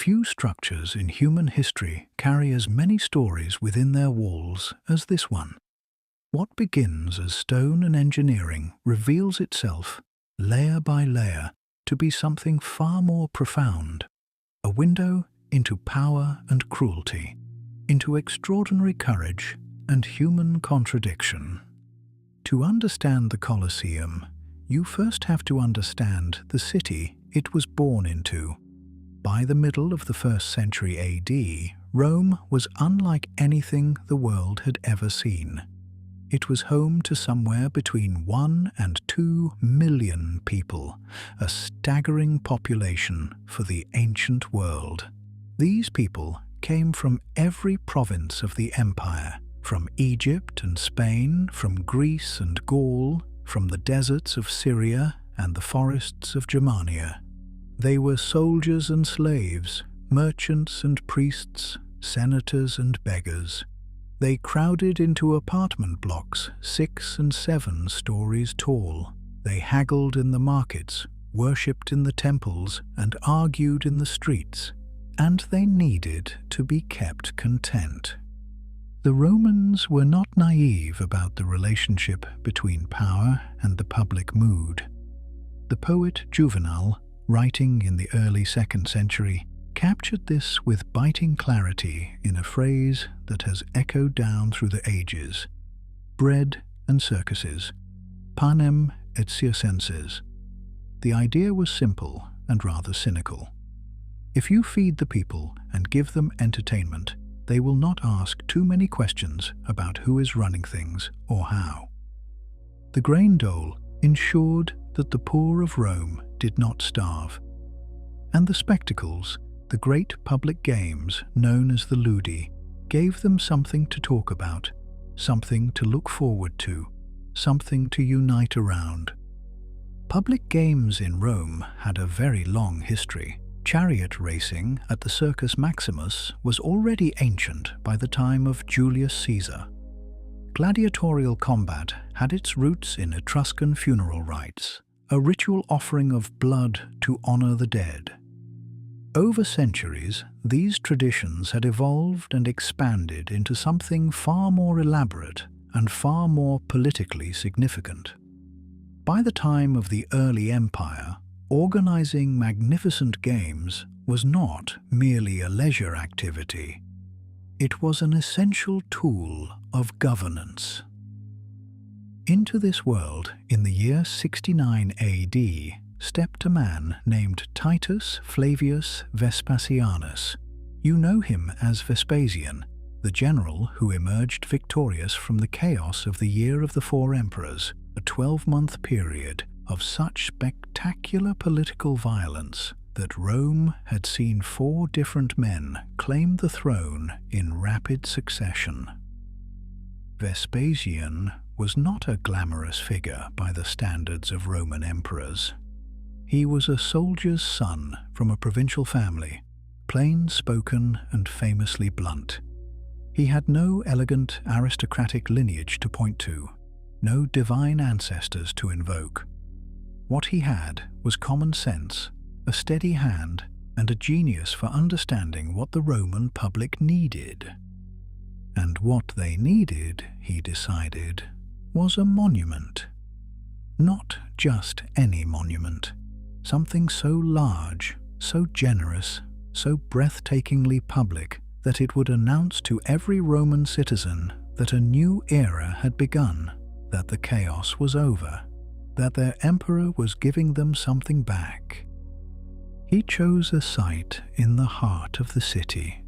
Few structures in human history carry as many stories within their walls as this one. What begins as stone and engineering reveals itself, layer by layer, to be something far more profound, a window into power and cruelty, into extraordinary courage and human contradiction. To understand the Colosseum, you first have to understand the city it was born into. By the middle of the 1st century AD, Rome was unlike anything the world had ever seen. It was home to somewhere between 1 and 2 million people, a staggering population for the ancient world. These people came from every province of the empire, from Egypt and Spain, from Greece and Gaul, from the deserts of Syria and the forests of Germania. They were soldiers and slaves, merchants and priests, senators and beggars. They crowded into apartment blocks 6 and 7 stories tall. They haggled in the markets, worshipped in the temples, and argued in the streets. And they needed to be kept content. The Romans were not naive about the relationship between power and the public mood. The poet Juvenal, writing in the early 2nd century, captured this with biting clarity in a phrase that has echoed down through the ages: bread and circuses, panem et circenses. The idea was simple and rather cynical. If you feed the people and give them entertainment, they will not ask too many questions about who is running things or how. The grain dole ensured that the poor of Rome did not starve. And the spectacles, the great public games known as the ludi, gave them something to talk about, something to look forward to, something to unite around. Public games in Rome had a very long history. Chariot racing at the Circus Maximus was already ancient by the time of Julius Caesar. Gladiatorial combat had its roots in Etruscan funeral rites, a ritual offering of blood to honor the dead. Over centuries, these traditions had evolved and expanded into something far more elaborate and far more politically significant. By the time of the early empire, organizing magnificent games was not merely a leisure activity. It was an essential tool of governance. Into this world, in the year 69 AD, stepped a man named Titus Flavius Vespasianus. You know him as Vespasian, the general who emerged victorious from the chaos of the Year of the Four Emperors, a 12-month period of such spectacular political violence that Rome had seen 4 different men claim the throne in rapid succession. Vespasian was not a glamorous figure by the standards of Roman emperors. He was a soldier's son from a provincial family, plain-spoken and famously blunt. He had no elegant aristocratic lineage to point to, no divine ancestors to invoke. What he had was common sense, a steady hand, and a genius for understanding what the Roman public needed. And what they needed, he decided, was a monument. Not just any monument. Something so large, so generous, so breathtakingly public that it would announce to every Roman citizen that a new era had begun, that the chaos was over, that their emperor was giving them something back. He chose a site in the heart of the city,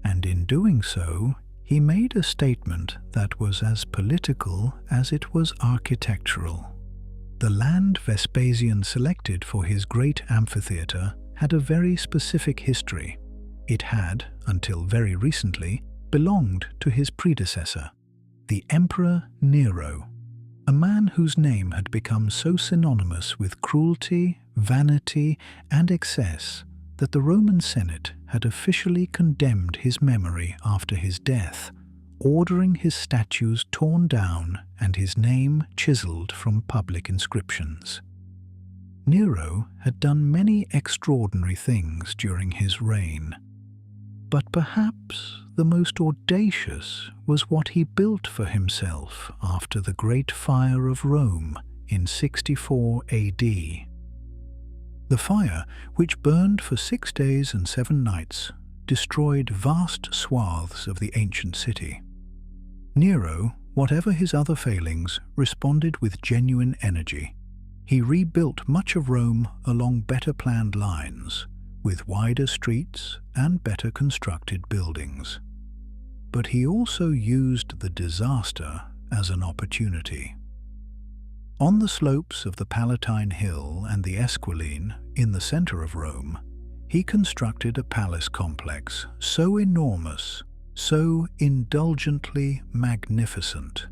and in doing so, he made a statement that was as political as it was architectural. The land Vespasian selected for his great amphitheatre had a very specific history. It had, until very recently, belonged to his predecessor, the Emperor Nero, a man whose name had become so synonymous with cruelty, vanity, and excess that the Roman Senate had officially condemned his memory after his death, ordering his statues torn down and his name chiseled from public inscriptions. Nero had done many extraordinary things during his reign, but perhaps the most audacious was what he built for himself after the Great Fire of Rome in 64 AD. The fire, which burned for 6 days and 7 nights, destroyed vast swaths of the ancient city. Nero, whatever his other failings, responded with genuine energy. He rebuilt much of Rome along better planned lines, with wider streets and better constructed buildings. But he also used the disaster as an opportunity. On the slopes of the Palatine Hill and the Esquiline, in the center of Rome, he constructed a palace complex so enormous, so indulgently magnificent,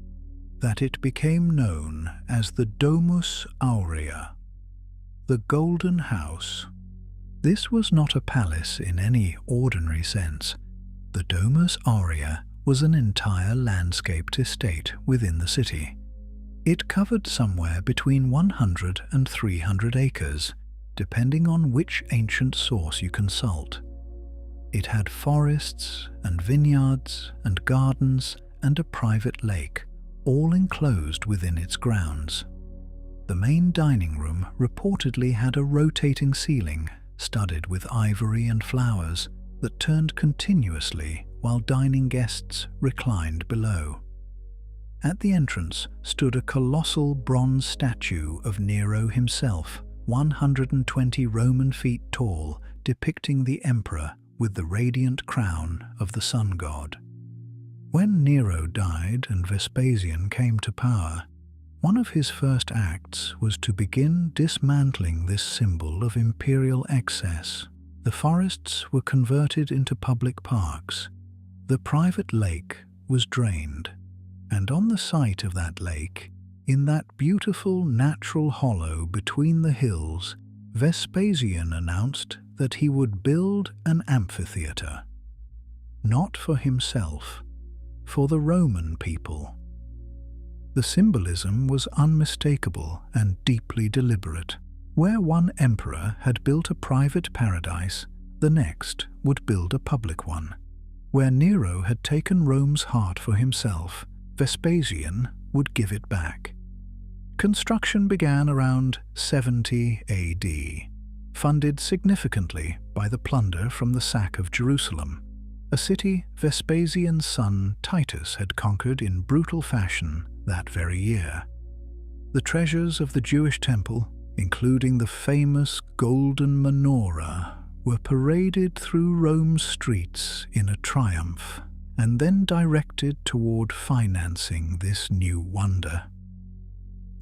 that it became known as the Domus Aurea, the Golden House. This was not a palace in any ordinary sense. The Domus Aurea was an entire landscaped estate within the city. It covered somewhere between 100 and 300 acres, depending on which ancient source you consult. It had forests and vineyards and gardens and a private lake, all enclosed within its grounds. The main dining room reportedly had a rotating ceiling studded with ivory and flowers that turned continuously while dining guests reclined below. At the entrance stood a colossal bronze statue of Nero himself, 120 Roman feet tall, depicting the emperor with the radiant crown of the sun god. When Nero died and Vespasian came to power, one of his first acts was to begin dismantling this symbol of imperial excess. The forests were converted into public parks. The private lake was drained, and on the site of that lake, in that beautiful natural hollow between the hills, Vespasian announced that he would build an amphitheater. Not for himself, for the Roman people. The symbolism was unmistakable and deeply deliberate. Where one emperor had built a private paradise, the next would build a public one. Where Nero had taken Rome's heart for himself, Vespasian would give it back. Construction began around 70 AD, funded significantly by the plunder from the sack of Jerusalem, a city Vespasian's son Titus had conquered in brutal fashion that very year. The treasures of the Jewish temple, including the famous golden menorah, were paraded through Rome's streets in a triumph, and then directed toward financing this new wonder.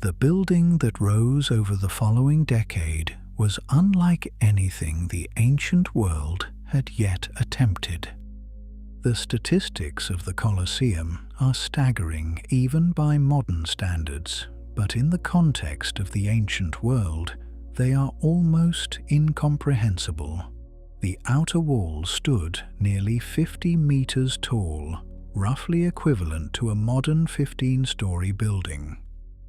The building that rose over the following decade was unlike anything the ancient world had yet attempted. The statistics of the Colosseum are staggering even by modern standards, but in the context of the ancient world, they are almost incomprehensible. The outer wall stood nearly 50 meters tall, roughly equivalent to a modern 15-story building.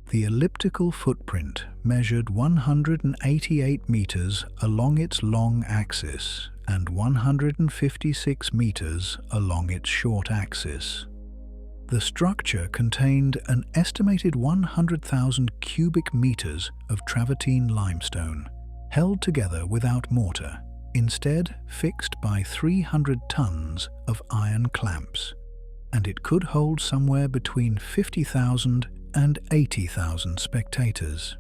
The elliptical footprint measured 188 meters along its long axis and 156 meters along its short axis. The structure contained an estimated 100,000 cubic meters of travertine limestone, held together without mortar, instead fixed by 300 tons of iron clamps, and it could hold somewhere between 50,000 and 80,000 spectators.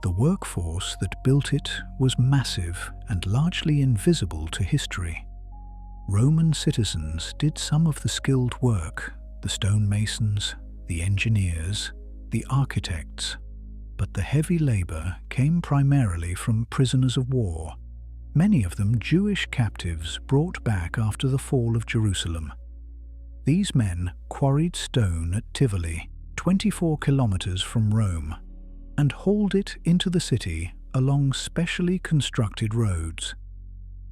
The workforce that built it was massive and largely invisible to history. Roman citizens did some of the skilled work, the stonemasons, the engineers, the architects, but the heavy labor came primarily from prisoners of war, many of them Jewish captives brought back after the fall of Jerusalem. These men quarried stone at Tivoli, 24 kilometers from Rome, and hauled it into the city along specially constructed roads.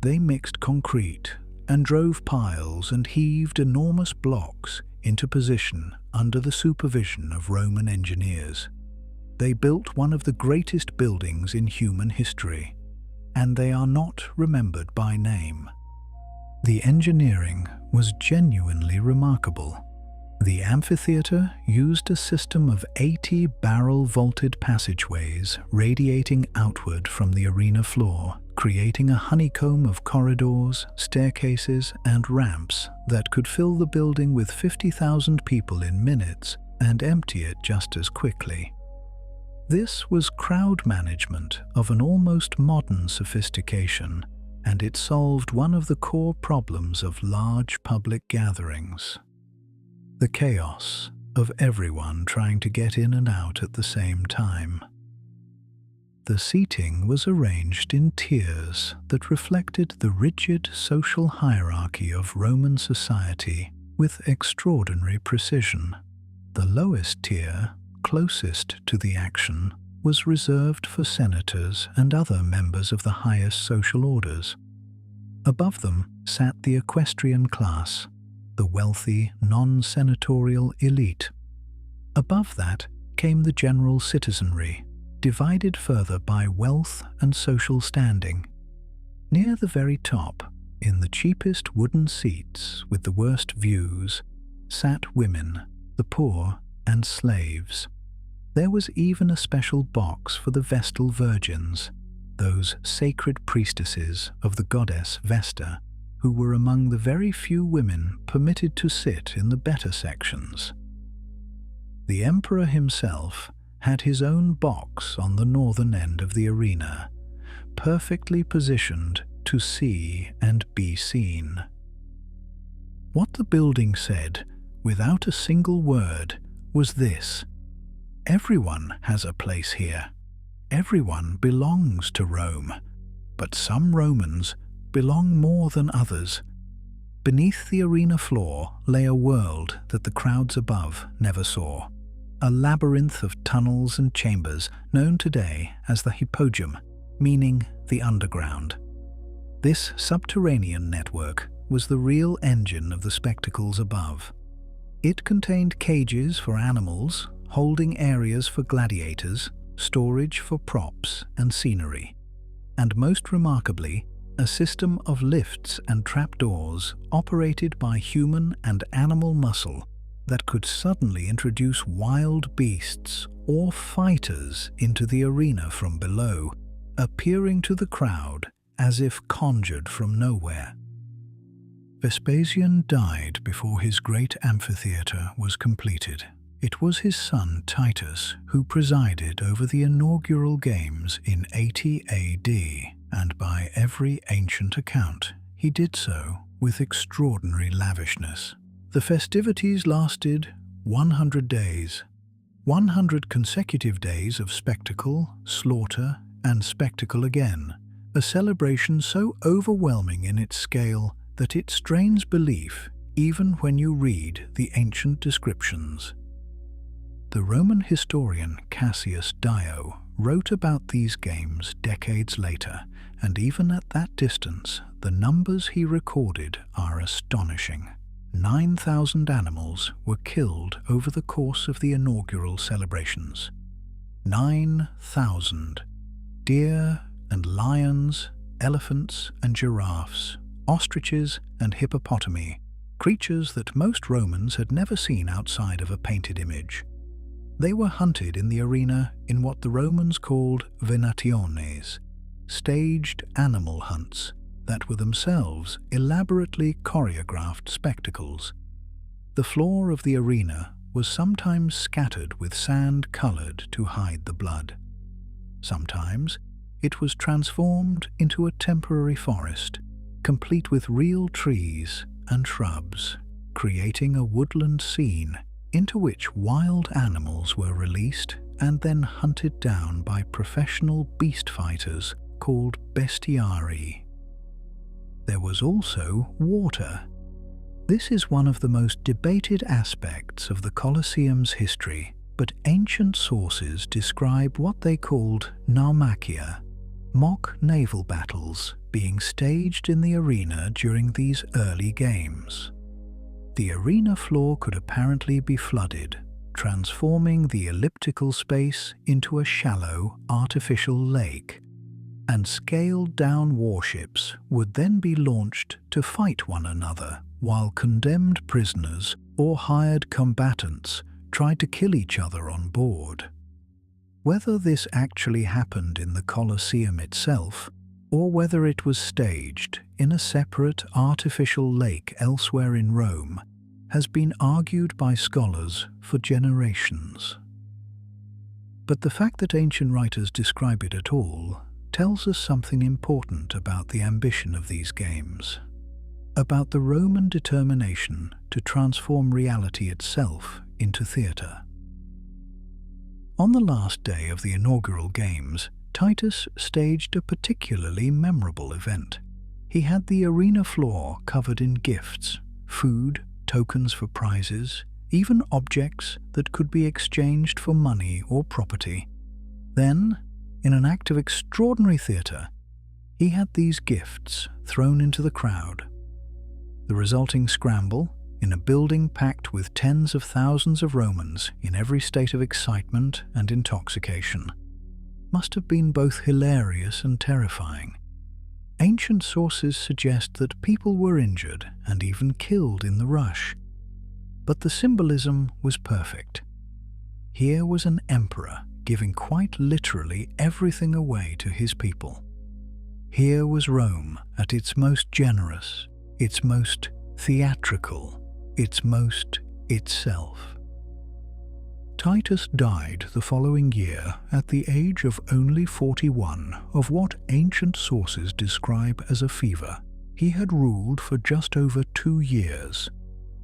They mixed concrete and drove piles and heaved enormous blocks into position under the supervision of Roman engineers. they built one of the greatest buildings in human history, and they are not remembered by name. The engineering was genuinely remarkable. The amphitheater used a system of 80 barrel-vaulted passageways radiating outward from the arena floor, creating a honeycomb of corridors, staircases, and ramps that could fill the building with 50,000 people in minutes and empty it just as quickly. This was crowd management of an almost modern sophistication, and it solved one of the core problems of large public gatherings: the chaos of everyone trying to get in and out at the same time. The seating was arranged in tiers that reflected the rigid social hierarchy of Roman society with extraordinary precision. The lowest tier, closest to the action, was reserved for senators and other members of the highest social orders. Above them sat the equestrian class, the wealthy, non-senatorial elite. Above that came the general citizenry, divided further by wealth and social standing. Near the very top, in the cheapest wooden seats with the worst views, sat women, the poor, and slaves. There was even a special box for the Vestal Virgins, those sacred priestesses of the goddess Vesta, who were among the very few women permitted to sit in the better sections. The emperor himself had his own box on the northern end of the arena, perfectly positioned to see and be seen. What the building said, without a single word, was this: everyone has a place here. Everyone belongs to Rome, but some Romans belong more than others. Beneath the arena floor lay a world that the crowds above never saw, a labyrinth of tunnels and chambers known today as the hypogeum, meaning the underground. This subterranean network was the real engine of the spectacles above. It contained cages for animals, holding areas for gladiators, storage for props and scenery, and most remarkably, a system of lifts and trapdoors operated by human and animal muscle that could suddenly introduce wild beasts or fighters into the arena from below, appearing to the crowd as if conjured from nowhere. Vespasian died before his great amphitheater was completed. It was his son Titus who presided over the inaugural games in 80 AD, and by every ancient account, he did so with extraordinary lavishness. The festivities lasted 100 days, 100 consecutive days of spectacle, slaughter, and spectacle again, a celebration so overwhelming in its scale that it strains belief even when you read the ancient descriptions. The Roman historian Cassius Dio wrote about these games decades later, and even at that distance, the numbers he recorded are astonishing. 9,000 animals were killed over the course of the inaugural celebrations. 9,000. Deer and lions, elephants and giraffes, ostriches and hippopotami, creatures that most Romans had never seen outside of a painted image. They were hunted in the arena in what the Romans called venationes, staged animal hunts that were themselves elaborately choreographed spectacles. The floor of the arena was sometimes scattered with sand colored to hide the blood. Sometimes it was transformed into a temporary forest, complete with real trees and shrubs, creating a woodland scene into which wild animals were released and then hunted down by professional beast fighters called bestiarii. There was also water. This is one of the most debated aspects of the Colosseum's history, but ancient sources describe what they called naumachia, mock naval battles being staged in the arena during these early games. The arena floor could apparently be flooded, transforming the elliptical space into a shallow, artificial lake, and scaled-down warships would then be launched to fight one another, while condemned prisoners or hired combatants tried to kill each other on board. Whether this actually happened in the Colosseum itself, or whether it was staged in a separate artificial lake elsewhere in Rome, has been argued by scholars for generations. But the fact that ancient writers describe it at all tells us something important about the ambition of these games, about the Roman determination to transform reality itself into theatre. On the last day of the inaugural games, Titus staged a particularly memorable event. He had the arena floor covered in gifts, food, tokens for prizes, even objects that could be exchanged for money or property. Then, in an act of extraordinary theatre, he had these gifts thrown into the crowd. The resulting scramble, in a building packed with tens of thousands of Romans in every state of excitement and intoxication, must have been both hilarious and terrifying. Ancient sources suggest that people were injured and even killed in the rush. But the symbolism was perfect. Here was an emperor giving quite literally everything away to his people. Here was Rome at its most generous, its most theatrical, its most itself. Titus died the following year at the age of only 41 of what ancient sources describe as a fever. He had ruled for just over 2 years.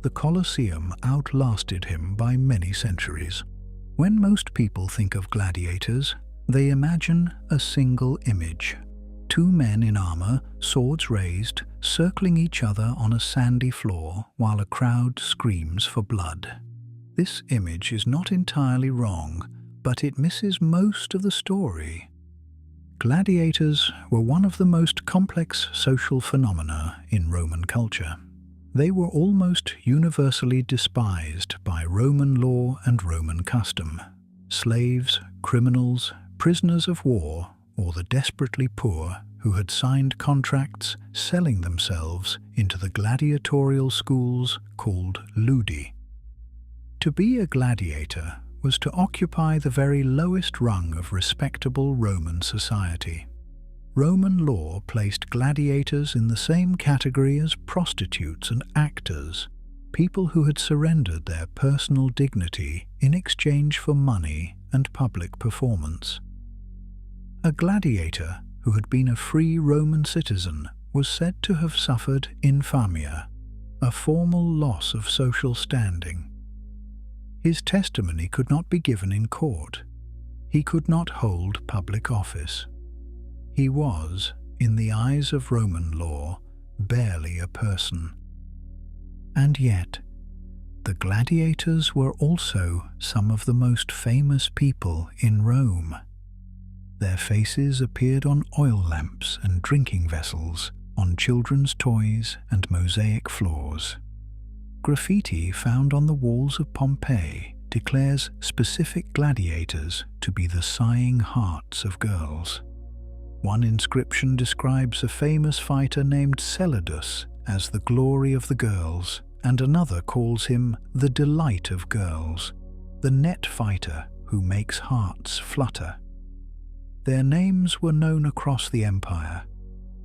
The Colosseum outlasted him by many centuries. When most people think of gladiators, they imagine a single image. 2 men in armor, swords raised, circling each other on a sandy floor while a crowd screams for blood. This image is not entirely wrong, but it misses most of the story. Gladiators were one of the most complex social phenomena in Roman culture. They were almost universally despised by Roman law and Roman custom. Slaves, criminals, prisoners of war, or the desperately poor who had signed contracts selling themselves into the gladiatorial schools called ludi. To be a gladiator was to occupy the very lowest rung of respectable Roman society. Roman law placed gladiators in the same category as prostitutes and actors, people who had surrendered their personal dignity in exchange for money and public performance. A gladiator who had been a free Roman citizen was said to have suffered infamia, a formal loss of social standing. His testimony could not be given in court. He could not hold public office. He was, in the eyes of Roman law, barely a person. And yet, the gladiators were also some of the most famous people in Rome. Their faces appeared on oil lamps and drinking vessels, on children's toys and mosaic floors. Graffiti found on the walls of Pompeii declares specific gladiators to be the sighing hearts of girls. One inscription describes a famous fighter named Celadus as the glory of the girls, and another calls him the delight of girls, the net fighter who makes hearts flutter. Their names were known across the empire.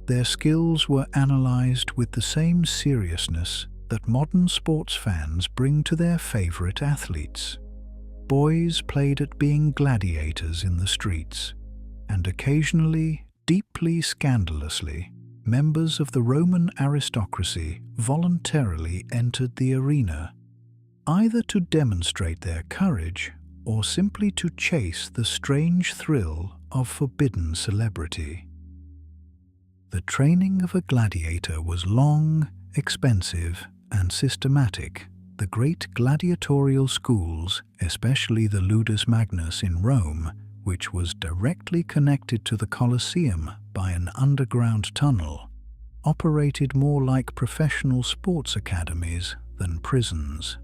Their skills were analyzed with the same seriousness that modern sports fans bring to their favorite athletes. Boys played at being gladiators in the streets, and occasionally, deeply scandalously, members of the Roman aristocracy voluntarily entered the arena, either to demonstrate their courage or simply to chase the strange thrill of forbidden celebrity. The training of a gladiator was long, expensive, and systematic. The great gladiatorial schools, especially the Ludus Magnus in Rome, which was directly connected to the Colosseum by an underground tunnel, operated more like professional sports academies than prisons.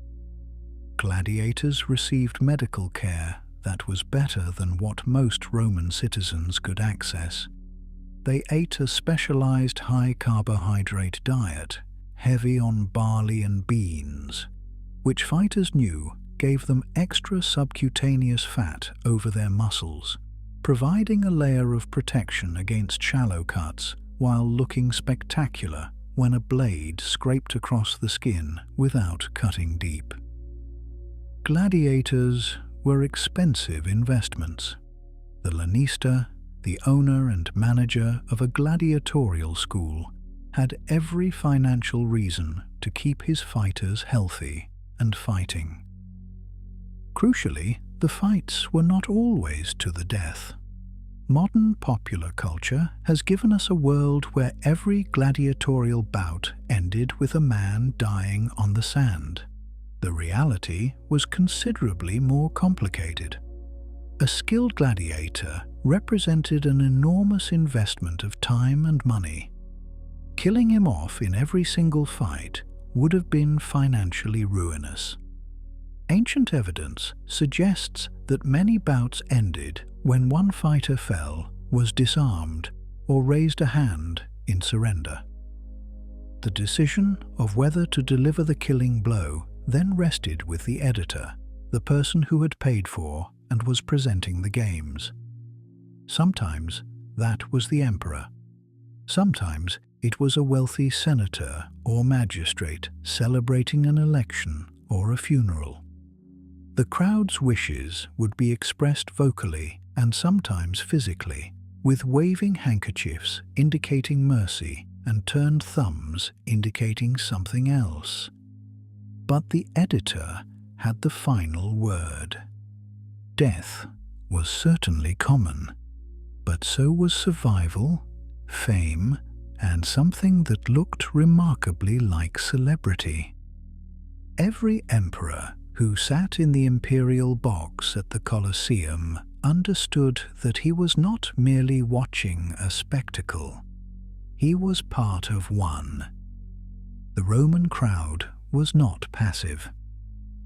gladiators received medical care that was better than what most Roman citizens could access. They ate a specialized high-carbohydrate diet, heavy on barley and beans, which fighters knew gave them extra subcutaneous fat over their muscles, providing a layer of protection against shallow cuts while looking spectacular when a blade scraped across the skin without cutting deep. Gladiators were expensive investments. The lanista, the owner and manager of a gladiatorial school, had every financial reason to keep his fighters healthy and fighting. Crucially, the fights were not always to the death. Modern popular culture has given us a world where every gladiatorial bout ended with a man dying on the sand. The reality was considerably more complicated. A skilled gladiator represented an enormous investment of time and money. Killing him off in every single fight would have been financially ruinous. Ancient evidence suggests that many bouts ended when one fighter fell, was disarmed, or raised a hand in surrender. The decision of whether to deliver the killing blow then rested with the editor, the person who had paid for and was presenting the games. Sometimes that was the emperor. Sometimes it was a wealthy senator or magistrate celebrating an election or a funeral. The crowd's wishes would be expressed vocally and sometimes physically, with waving handkerchiefs indicating mercy and turned thumbs indicating something else. But the editor had the final word. Death was certainly common, but so was survival, fame, and something that looked remarkably like celebrity. Every emperor who sat in the imperial box at the Colosseum understood that he was not merely watching a spectacle. He was part of one. The Roman crowd was not passive.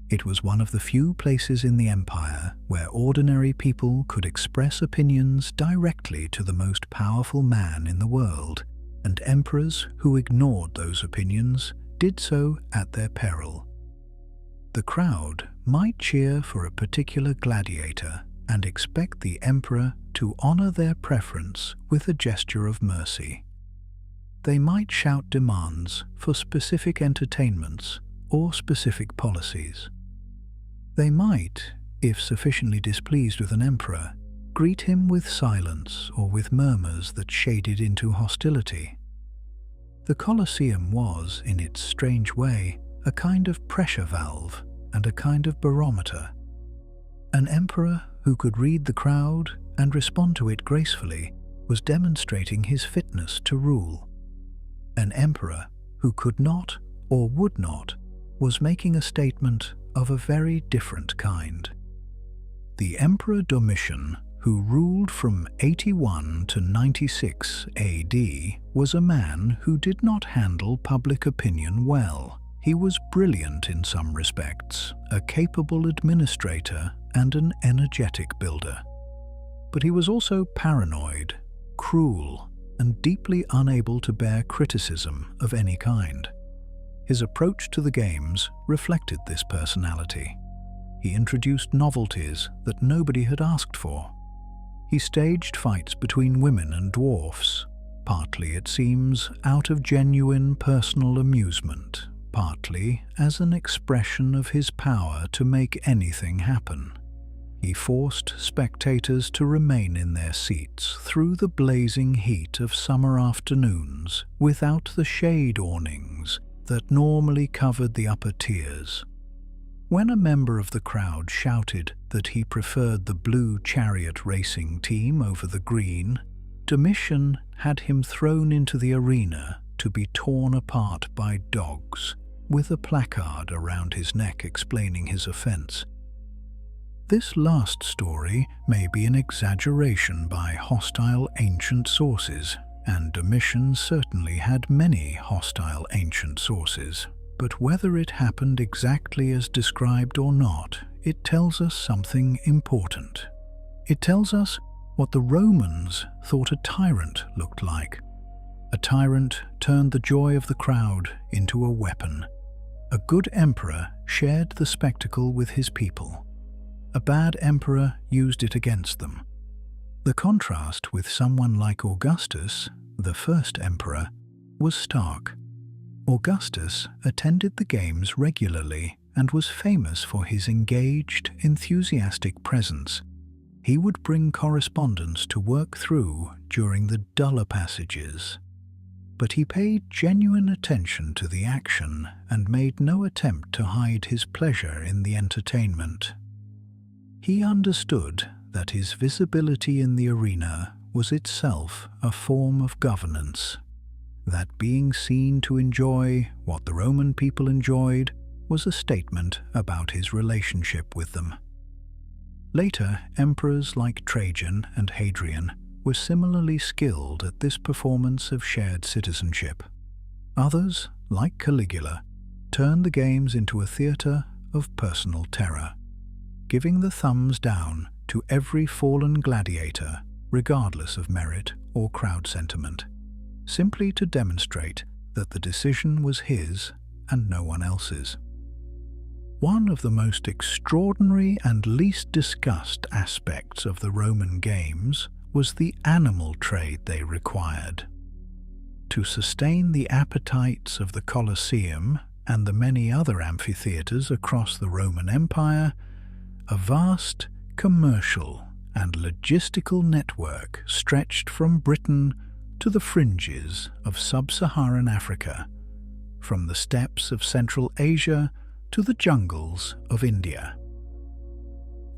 It was one of the few places in the empire where ordinary people could express opinions directly to the most powerful man in the world, and emperors who ignored those opinions did so at their peril. The crowd might cheer for a particular gladiator and expect the emperor to honor their preference with a gesture of mercy. They might shout demands for specific entertainments or specific policies. They might, if sufficiently displeased with an emperor, greet him with silence or with murmurs that shaded into hostility. The Colosseum was, in its strange way, a kind of pressure valve and a kind of barometer. An emperor who could read the crowd and respond to it gracefully was demonstrating his fitness to rule. An emperor who could not or would not was making a statement of a very different kind. The Emperor Domitian, who ruled from 81 to 96 AD, was a man who did not handle public opinion well. He was brilliant in some respects, a capable administrator and an energetic builder. But he was also paranoid, cruel, and deeply unable to bear criticism of any kind. His approach to the games reflected this personality. He introduced novelties that nobody had asked for. He staged fights between women and dwarfs, partly, it seems, out of genuine personal amusement, partly as an expression of his power to make anything happen. He forced spectators to remain in their seats through the blazing heat of summer afternoons without the shade awnings that normally covered the upper tiers. When a member of the crowd shouted that he preferred the blue chariot racing team over the green, Domitian had him thrown into the arena to be torn apart by dogs, with a placard around his neck explaining his offense. This last story may be an exaggeration by hostile ancient sources, and Domitian certainly had many hostile ancient sources. But whether it happened exactly as described or not, it tells us something important. It tells us what the Romans thought a tyrant looked like. A tyrant turned the joy of the crowd into a weapon. A good emperor shared the spectacle with his people. A bad emperor used it against them. The contrast with someone like Augustus, the first emperor, was stark. Augustus attended the games regularly and was famous for his engaged, enthusiastic presence. He would bring correspondence to work through during the duller passages. But he paid genuine attention to the action and made no attempt to hide his pleasure in the entertainment. He understood that his visibility in the arena was itself a form of governance, that being seen to enjoy what the Roman people enjoyed was a statement about his relationship with them. Later, emperors like Trajan and Hadrian were similarly skilled at this performance of shared citizenship. Others, like Caligula, turned the games into a theatre of personal terror, giving the thumbs down to every fallen gladiator, regardless of merit or crowd sentiment, simply to demonstrate that the decision was his and no one else's. One of the most extraordinary and least discussed aspects of the Roman games was the animal trade they required. To sustain the appetites of the Colosseum and the many other amphitheatres across the Roman Empire, a vast commercial and logistical network stretched from Britain to the fringes of sub-Saharan Africa, from the steppes of Central Asia to the jungles of India.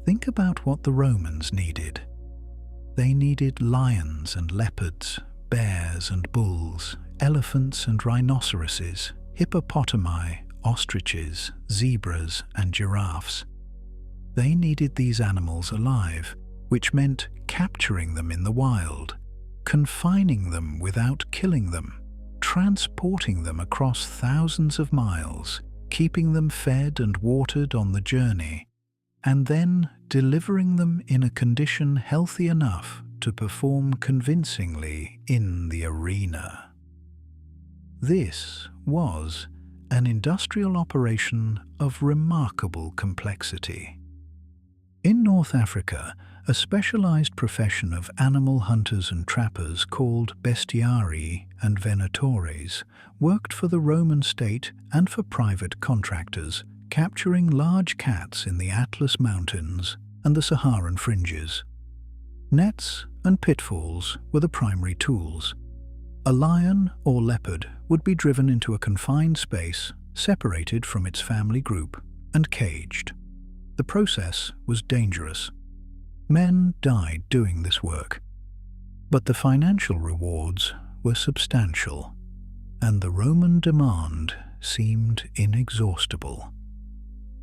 Think about what the Romans needed. They needed lions and leopards, bears and bulls, elephants and rhinoceroses, hippopotami, ostriches, zebras and giraffes. They needed these animals alive, which meant capturing them in the wild, confining them without killing them, transporting them across thousands of miles, keeping them fed and watered on the journey, and then delivering them in a condition healthy enough to perform convincingly in the arena. This was an industrial operation of remarkable complexity. In North Africa, a specialized profession of animal hunters and trappers called bestiarii and venatores worked for the Roman state and for private contractors, capturing large cats in the Atlas Mountains and the Saharan fringes. Nets and pitfalls were the primary tools. A lion or leopard would be driven into a confined space, separated from its family group, and caged. The process was dangerous. Men died doing this work. But the financial rewards were substantial, and the Roman demand seemed inexhaustible.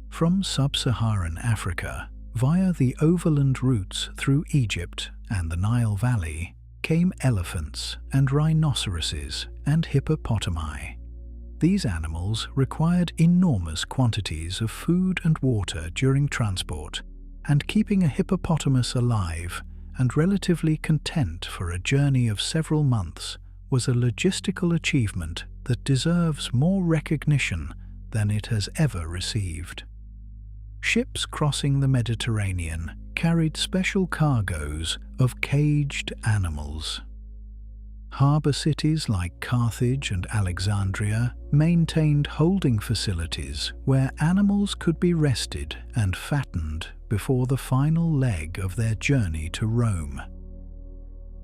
From sub-Saharan Africa, via the overland routes through Egypt and the Nile Valley, came elephants and rhinoceroses and hippopotami. These animals required enormous quantities of food and water during transport, and keeping a hippopotamus alive and relatively content for a journey of several months was a logistical achievement that deserves more recognition than it has ever received. Ships crossing the Mediterranean carried special cargoes of caged animals. Harbour cities like Carthage and Alexandria maintained holding facilities where animals could be rested and fattened before the final leg of their journey to Rome.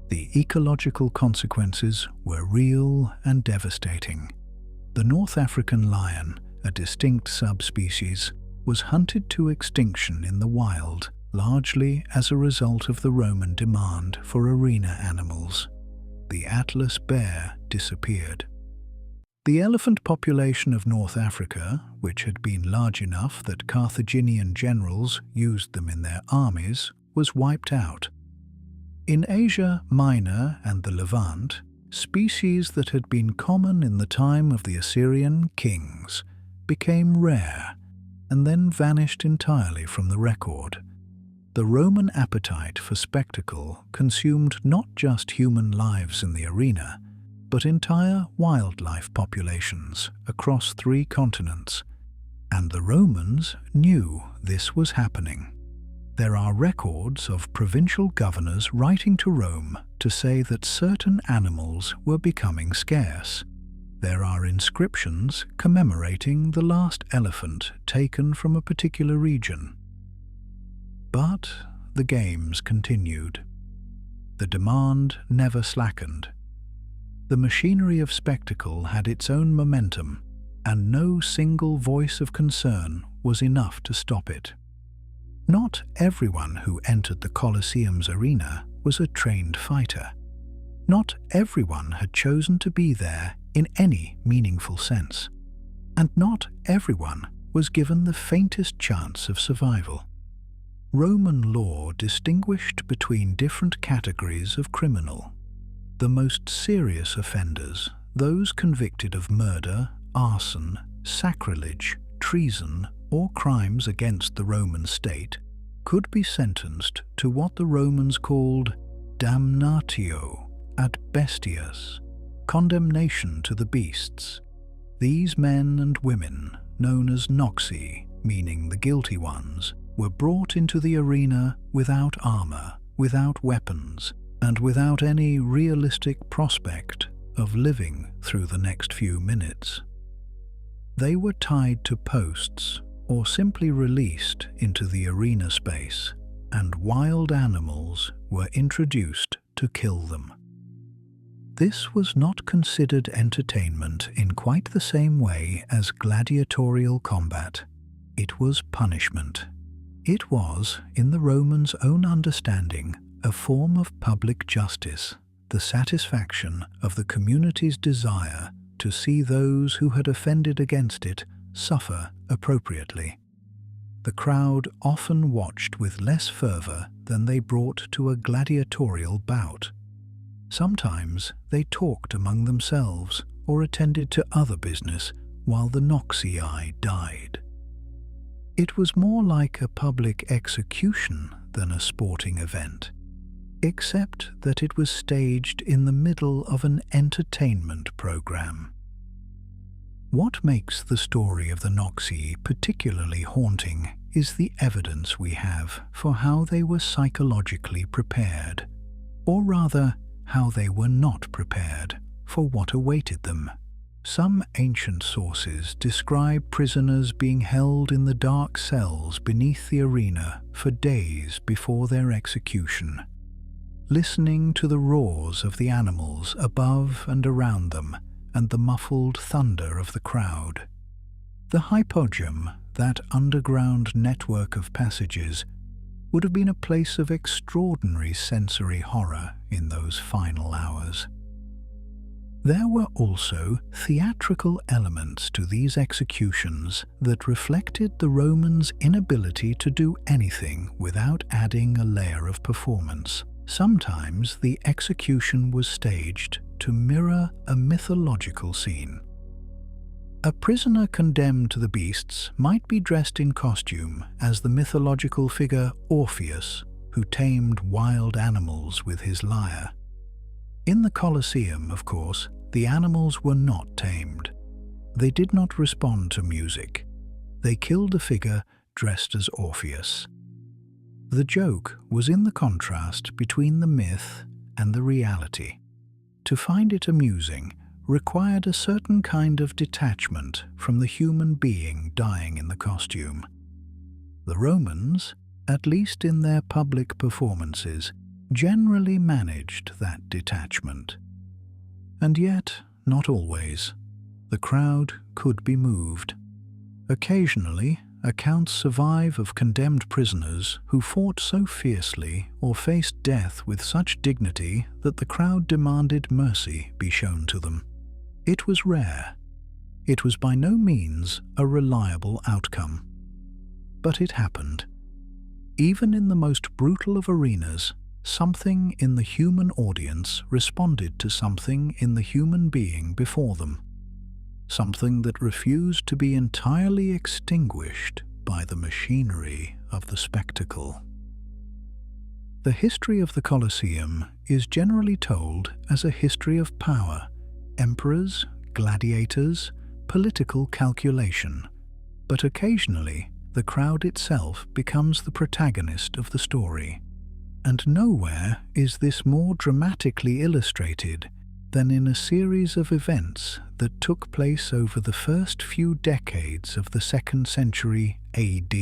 The ecological consequences were real and devastating. The North African lion, a distinct subspecies, was hunted to extinction in the wild, largely as a result of the Roman demand for arena animals. The Atlas bear disappeared. The elephant population of North Africa, which had been large enough that Carthaginian generals used them in their armies, was wiped out. In Asia Minor and the Levant, species that had been common in the time of the Assyrian kings became rare and then vanished entirely from the record. The Roman appetite for spectacle consumed not just human lives in the arena, but entire wildlife populations across 3 continents, and the Romans knew this was happening. There are records of provincial governors writing to Rome to say that certain animals were becoming scarce. There are inscriptions commemorating the last elephant taken from a particular region. But the games continued. The demand never slackened. The machinery of spectacle had its own momentum, and no single voice of concern was enough to stop it. Not everyone who entered the Colosseum's arena was a trained fighter. Not everyone had chosen to be there in any meaningful sense. And not everyone was given the faintest chance of survival. Roman law distinguished between different categories of criminal. The most serious offenders, those convicted of murder, arson, sacrilege, treason, or crimes against the Roman state, could be sentenced to what the Romans called damnatio ad bestias, condemnation to the beasts. These men and women, known as noxi, meaning the guilty ones, were brought into the arena without armor, without weapons, and without any realistic prospect of living through the next few minutes. They were tied to posts or simply released into the arena space, and wild animals were introduced to kill them. This was not considered entertainment in quite the same way as gladiatorial combat. It was punishment. It was, in the Romans' own understanding, a form of public justice, the satisfaction of the community's desire to see those who had offended against it suffer appropriately. The crowd often watched with less fervor than they brought to a gladiatorial bout. Sometimes they talked among themselves or attended to other business while the noxii died. It was more like a public execution than a sporting event, except that it was staged in the middle of an entertainment program. What makes the story of the noxii particularly haunting is the evidence we have for how they were psychologically prepared, or rather, how they were not prepared for what awaited them. Some ancient sources describe prisoners being held in the dark cells beneath the arena for days before their execution, listening to the roars of the animals above and around them and the muffled thunder of the crowd. The hypogeum, that underground network of passages, would have been a place of extraordinary sensory horror in those final hours. There were also theatrical elements to these executions that reflected the Romans' inability to do anything without adding a layer of performance. Sometimes the execution was staged to mirror a mythological scene. A prisoner condemned to the beasts might be dressed in costume as the mythological figure Orpheus, who tamed wild animals with his lyre. In the Colosseum, of course, the animals were not tamed. They did not respond to music. They killed a figure dressed as Orpheus. The joke was in the contrast between the myth and the reality. To find it amusing required a certain kind of detachment from the human being dying in the costume. The Romans, at least in their public performances, generally managed that detachment. And yet, not always. The crowd could be moved. Occasionally, accounts survive of condemned prisoners who fought so fiercely or faced death with such dignity that the crowd demanded mercy be shown to them. It was rare. It was by no means a reliable outcome. But it happened. Even in the most brutal of arenas, something in the human audience responded to something in the human being before them. something that refused to be entirely extinguished by the machinery of the spectacle. The history of the Colosseum is generally told as a history of power, emperors, gladiators, political calculation, but occasionally the crowd itself becomes the protagonist of the story. And nowhere is this more dramatically illustrated than in a series of events that took place over the first few decades of the 2nd century AD.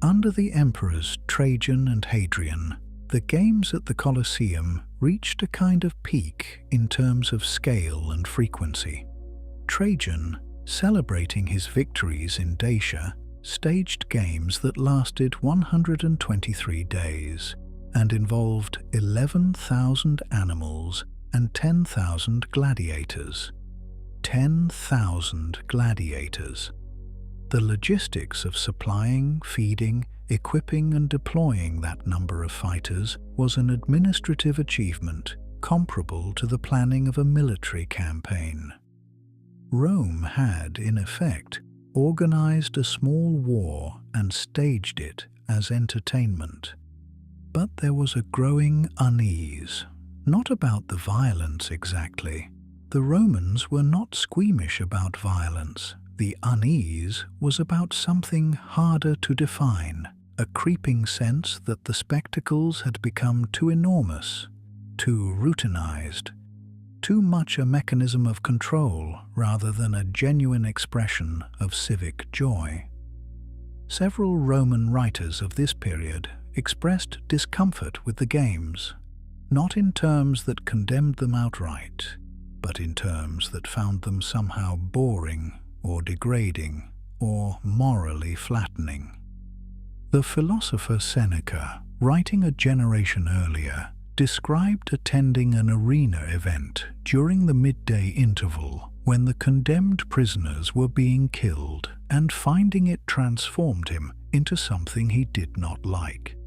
Under the emperors Trajan and Hadrian, the games at the Colosseum reached a kind of peak in terms of scale and frequency. Trajan, celebrating his victories in Dacia, staged games that lasted 123 days and involved 11,000 animals and 10,000 gladiators. 10,000 gladiators. The logistics of supplying, feeding, equipping and deploying that number of fighters was an administrative achievement comparable to the planning of a military campaign. Rome had, in effect, organized a small war and staged it as entertainment. But there was a growing unease, not about the violence exactly. The Romans were not squeamish about violence. The unease was about something harder to define, a creeping sense that the spectacles had become too enormous, too routinized, too much a mechanism of control rather than a genuine expression of civic joy. Several Roman writers of this period expressed discomfort with the games, not in terms that condemned them outright, but in terms that found them somehow boring or degrading or morally flattening. The philosopher Seneca, writing a generation earlier, described attending an arena event during the midday interval when the condemned prisoners were being killed and finding it transformed him into something he did not like.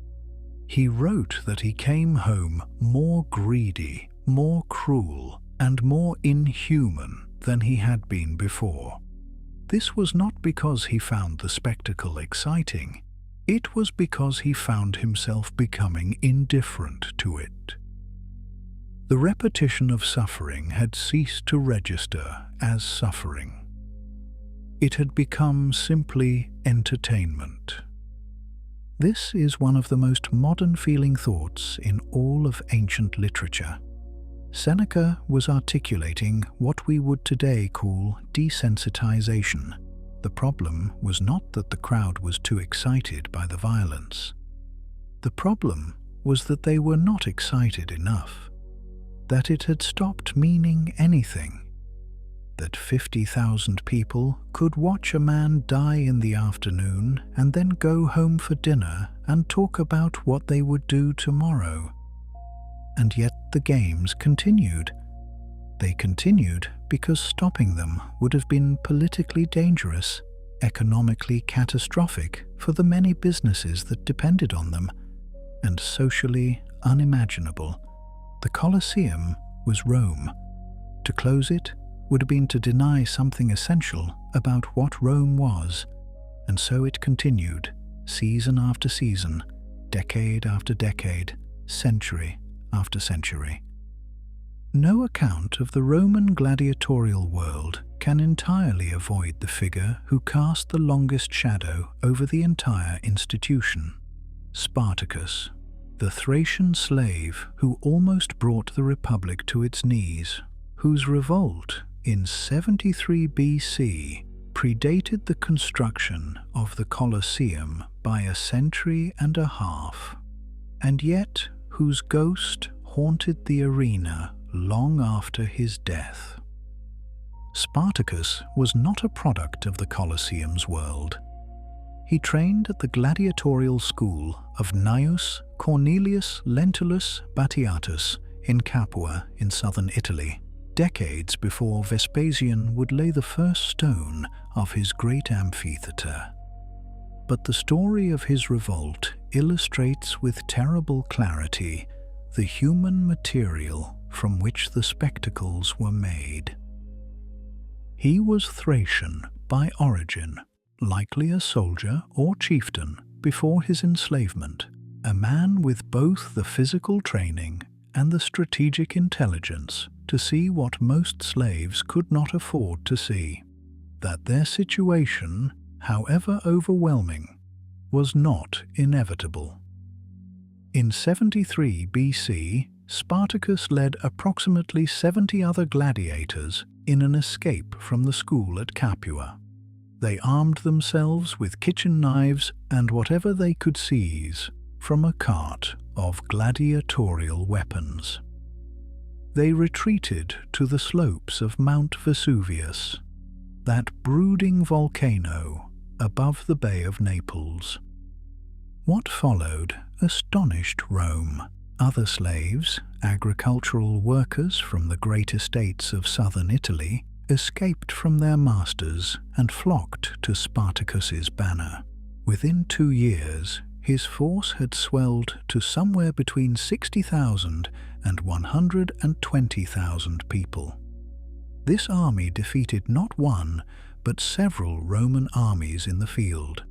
He wrote that he came home more greedy, more cruel, and more inhuman than he had been before. This was not because he found the spectacle exciting. It was because he found himself becoming indifferent to it. The repetition of suffering had ceased to register as suffering. It had become simply entertainment. This is one of the most modern-feeling thoughts in all of ancient literature. Seneca was articulating what we would today call desensitization. The problem was not that the crowd was too excited by the violence. The problem was that they were not excited enough, that it had stopped meaning anything, that 50,000 people could watch a man die in the afternoon and then go home for dinner and talk about what they would do tomorrow. And yet the games continued. They continued because stopping them would have been politically dangerous, economically catastrophic for the many businesses that depended on them, and socially unimaginable. The Colosseum was Rome. To close it would have been to deny something essential about what Rome was, and so it continued, season after season, decade after decade, century after century. No account of the Roman gladiatorial world can entirely avoid the figure who cast the longest shadow over the entire institution: Spartacus, the Thracian slave who almost brought the Republic to its knees, whose revolt in 73 BC predated the construction of the Colosseum by a century and a half, and yet whose ghost haunted the arena long after his death. Spartacus was not a product of the Colosseum's world. He trained at the gladiatorial school of Gnaeus Cornelius Lentulus Batiatus in Capua in southern Italy, decades before Vespasian would lay the first stone of his great amphitheatre. But the story of his revolt illustrates with terrible clarity the human material from which the spectacles were made. He was Thracian by origin, likely a soldier or chieftain before his enslavement, a man with both the physical training and the strategic intelligence to see what most slaves could not afford to see, that their situation, however overwhelming, was not inevitable. In 73 BC, Spartacus led approximately 70 other gladiators in an escape from the school at Capua. They armed themselves with kitchen knives and whatever they could seize from a cart of gladiatorial weapons. They retreated to the slopes of Mount Vesuvius, that brooding volcano above the Bay of Naples. What followed astonished Rome. Other slaves, agricultural workers from the great estates of southern Italy, escaped from their masters and flocked to Spartacus's banner. Within 2 years, his force had swelled to somewhere between 60,000 and 120,000 people. This army defeated not one, but several Roman armies in the field.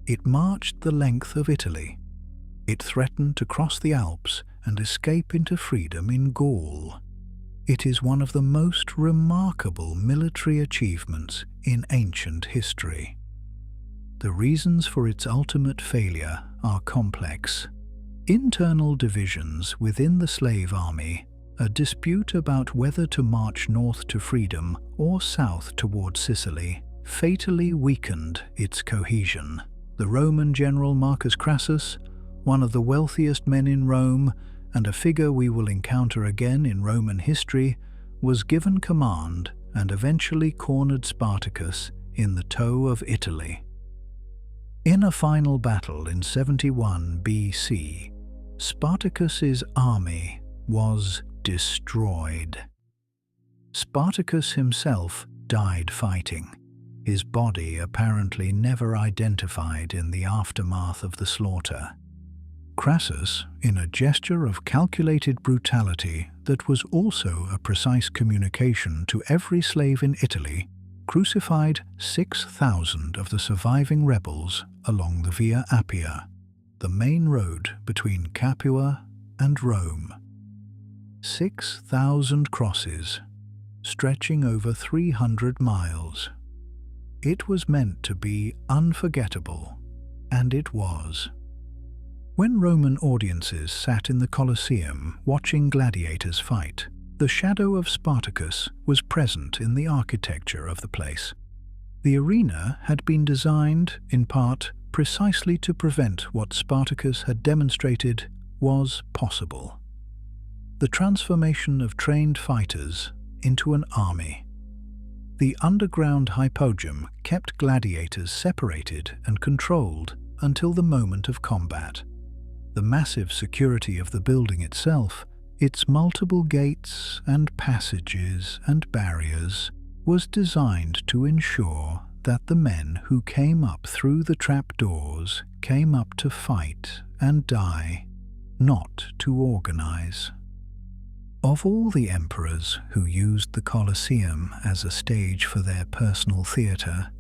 It marched the length of Italy. It threatened to cross the Alps and escape into freedom in Gaul. It is one of the most remarkable military achievements in ancient history. The reasons for its ultimate failure are complex. Internal divisions within the slave army, a dispute about whether to march north to freedom or south toward Sicily, fatally weakened its cohesion. The Roman general Marcus Crassus, one of the wealthiest men in Rome and a figure we will encounter again in Roman history, was given command and eventually cornered Spartacus in the toe of Italy. In a final battle in 71 BC, Spartacus's army was destroyed. Spartacus himself died fighting, his body apparently never identified in the aftermath of the slaughter. Crassus, in a gesture of calculated brutality that was also a precise communication to every slave in Italy, crucified 6,000 of the surviving rebels along the Via Appia, the main road between Capua and Rome. 6,000 crosses, stretching over 300 miles. It was meant to be unforgettable, and it was. When Roman audiences sat in the Colosseum watching gladiators fight, the shadow of Spartacus was present in the architecture of the place. The arena had been designed, in part, precisely to prevent what Spartacus had demonstrated was possible: the transformation of trained fighters into an army. The underground hypogum kept gladiators separated and controlled until the moment of combat. The massive security of the building itself, its multiple gates and passages and barriers, was designed to ensure that the men who came up through the trapdoors came up to fight and die, not to organize. Of all the emperors who used the Colosseum as a stage for their personal theatre,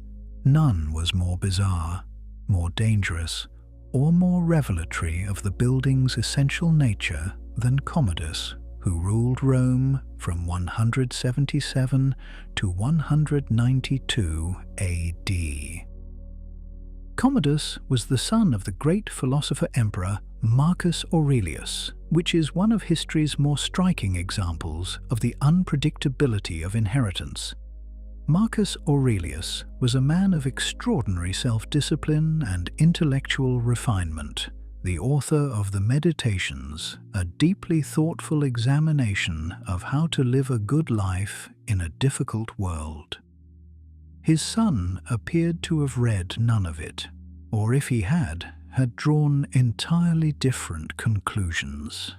none was more bizarre, more dangerous, or more revelatory of the building's essential nature than Commodus, who ruled Rome from 177 to 192 AD. Commodus was the son of the great philosopher-emperor Marcus Aurelius, which is one of history's more striking examples of the unpredictability of inheritance. Marcus Aurelius was a man of extraordinary self-discipline and intellectual refinement, the author of the Meditations, a deeply thoughtful examination of how to live a good life in a difficult world. His son appeared to have read none of it, or if he had drawn entirely different conclusions.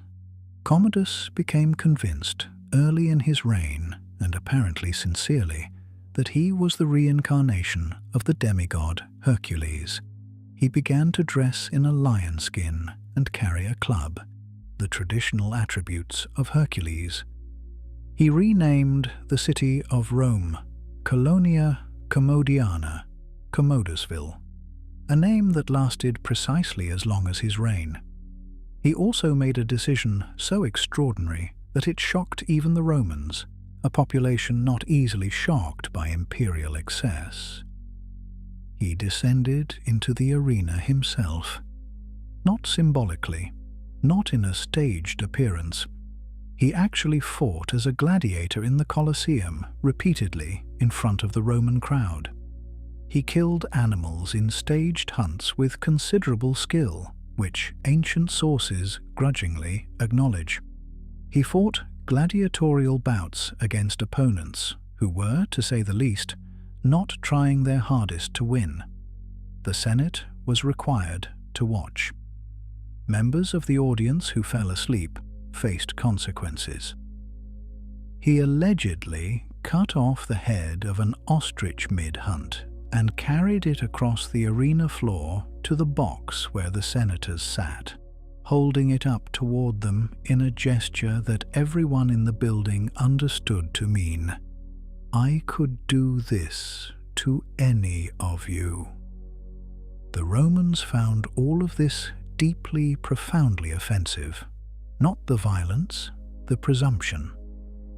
Commodus became convinced early in his reign, and apparently sincerely, that he was the reincarnation of the demigod Hercules. He began to dress in a lion skin and carry a club, the traditional attributes of Hercules. He renamed the city of Rome Colonia Commodiana, Commodusville, a name that lasted precisely as long as his reign. He also made a decision so extraordinary that it shocked even the Romans, a population not easily shocked by imperial excess. He descended into the arena himself, not symbolically, not in a staged appearance. He actually fought as a gladiator in the Colosseum repeatedly in front of the Roman crowd. He killed animals in staged hunts with considerable skill, which ancient sources grudgingly acknowledge. He fought gladiatorial bouts against opponents who were, to say the least, not trying their hardest to win. The Senate was required to watch. Members of the audience who fell asleep faced consequences. He allegedly cut off the head of an ostrich mid-hunt and carried it across the arena floor to the box where the senators sat, holding it up toward them in a gesture that everyone in the building understood to mean, "I could do this to any of you." The Romans found all of this deeply, profoundly offensive. Not the violence, the presumption.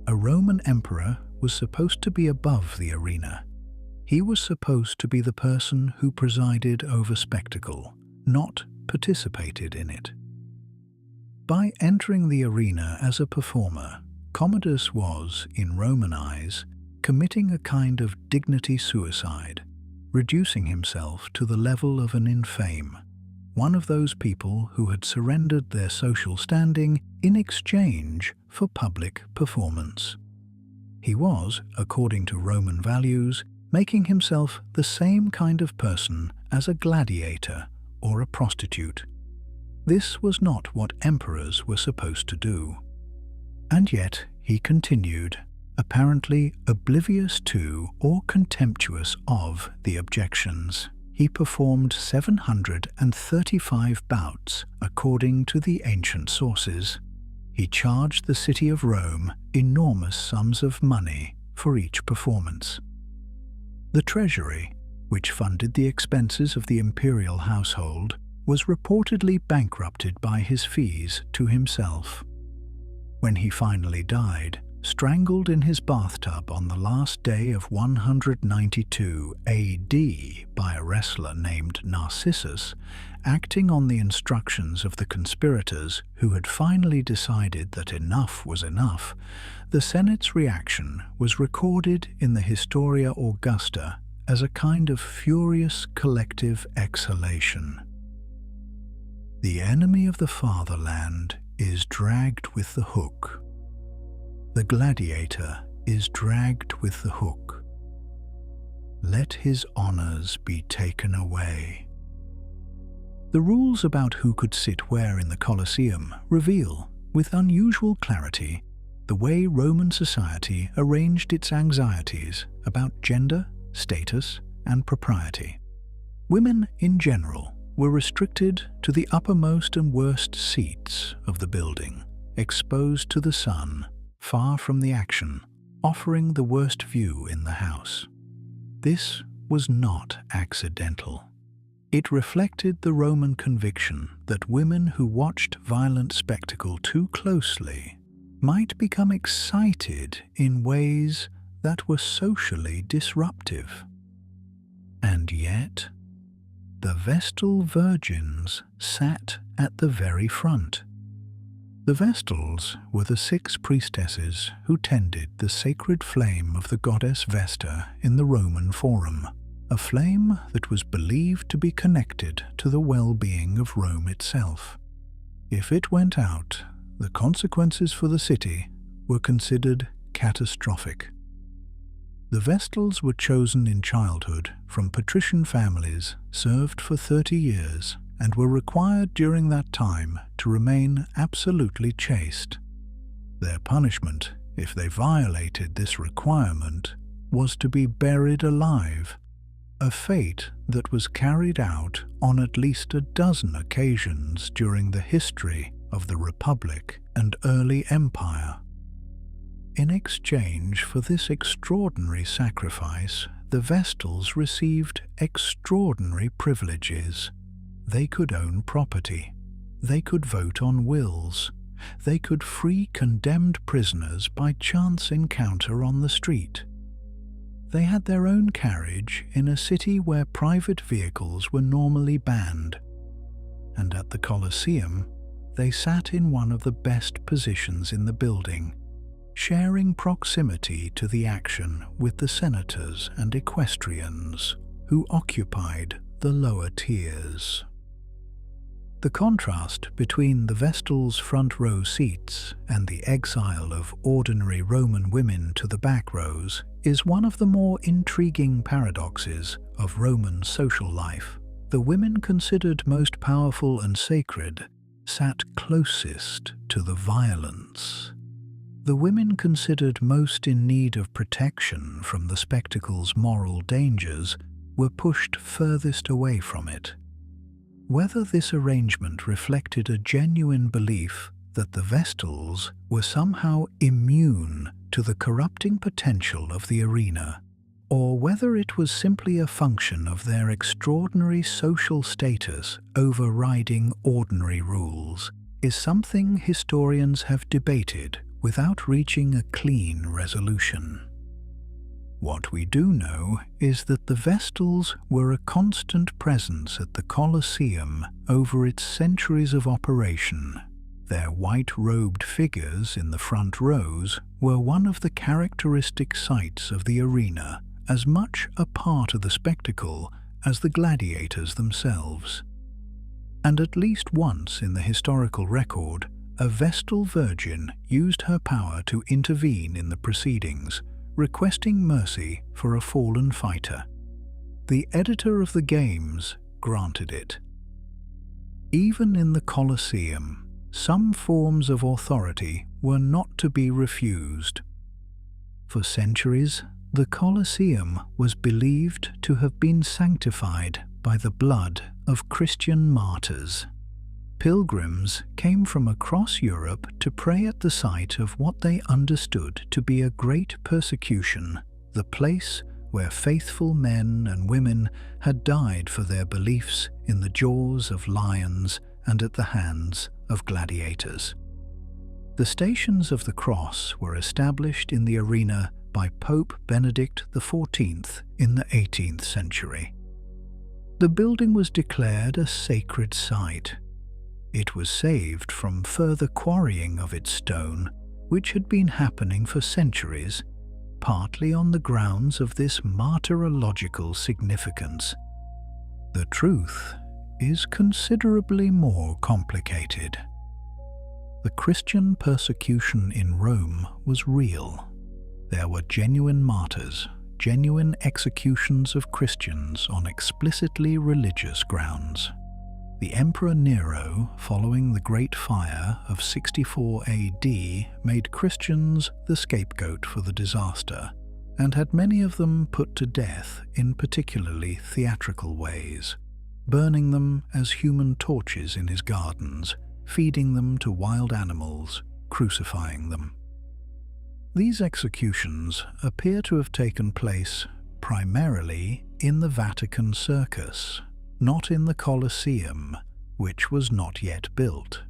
A Roman emperor was supposed to be above the arena. He was supposed to be the person who presided over spectacle, not participated in it. By entering the arena as a performer, Commodus was, in Roman eyes, committing a kind of dignity suicide, reducing himself to the level of an infame, one of those people who had surrendered their social standing in exchange for public performance. He was, according to Roman values, making himself the same kind of person as a gladiator or a prostitute. This was not what emperors were supposed to do. And yet he continued, apparently oblivious to or contemptuous of the objections. He performed 735 bouts according to the ancient sources. He charged the city of Rome enormous sums of money for each performance. The treasury, which funded the expenses of the imperial household, was reportedly bankrupted by his fees to himself. When he finally died, strangled in his bathtub on the last day of 192 AD by a wrestler named Narcissus, acting on the instructions of the conspirators who had finally decided that enough was enough, the Senate's reaction was recorded in the Historia Augusta as a kind of furious collective exhalation. The enemy of the fatherland is dragged with the hook. The gladiator is dragged with the hook. Let his honors be taken away. The rules about who could sit where in the Colosseum reveal, with unusual clarity, the way Roman society arranged its anxieties about gender, status, and propriety. Women, in general, were restricted to the uppermost and worst seats of the building, exposed to the sun, far from the action, offering the worst view in the house. This was not accidental. It reflected the Roman conviction that women who watched violent spectacle too closely might become excited in ways that were socially disruptive. And yet, the Vestal Virgins sat at the very front. The Vestals were the 6 priestesses who tended the sacred flame of the goddess Vesta in the Roman Forum, a flame that was believed to be connected to the well-being of Rome itself. If it went out, the consequences for the city were considered catastrophic. The Vestals were chosen in childhood from patrician families, served for 30 years, and were required during that time to remain absolutely chaste. Their punishment, if they violated this requirement, was to be buried alive, a fate that was carried out on at least a dozen occasions during the history of the Republic and early Empire. In exchange for this extraordinary sacrifice, the Vestals received extraordinary privileges. They could own property. They could vote on wills. They could free condemned prisoners by chance encounter on the street. They had their own carriage in a city where private vehicles were normally banned. And at the Colosseum, they sat in one of the best positions in the building, sharing proximity to the action with the senators and equestrians who occupied the lower tiers. The contrast between the Vestals' front row seats and the exile of ordinary Roman women to the back rows is one of the more intriguing paradoxes of Roman social life. The women considered most powerful and sacred sat closest to the violence. The women considered most in need of protection from the spectacle's moral dangers were pushed furthest away from it. Whether this arrangement reflected a genuine belief that the Vestals were somehow immune to the corrupting potential of the arena, or whether it was simply a function of their extraordinary social status overriding ordinary rules, is something historians have debated without reaching a clean resolution. What we do know is that the Vestals were a constant presence at the Colosseum over its centuries of operation. Their white-robed figures in the front rows were one of the characteristic sights of the arena, as much a part of the spectacle as the gladiators themselves. And at least once in the historical record, a Vestal virgin used her power to intervene in the proceedings, requesting mercy for a fallen fighter. The editor of the games granted it. Even in the Colosseum, some forms of authority were not to be refused. For centuries, the Colosseum was believed to have been sanctified by the blood of Christian martyrs. Pilgrims came from across Europe to pray at the site of what they understood to be a great persecution, the place where faithful men and women had died for their beliefs in the jaws of lions and at the hands of gladiators. The Stations of the Cross were established in the arena by Pope Benedict XIV in the 18th century. The building was declared a sacred site. It was saved from further quarrying of its stone, which had been happening for centuries, partly on the grounds of this martyrological significance. The truth is considerably more complicated. The Christian persecution in Rome was real. There were genuine martyrs, genuine executions of Christians on explicitly religious grounds. The Emperor Nero, following the Great Fire of 64 AD, made Christians the scapegoat for the disaster, and had many of them put to death in particularly theatrical ways, burning them as human torches in his gardens, feeding them to wild animals, crucifying them. These executions appear to have taken place primarily in the Vatican Circus, not in the Colosseum, which was not yet built.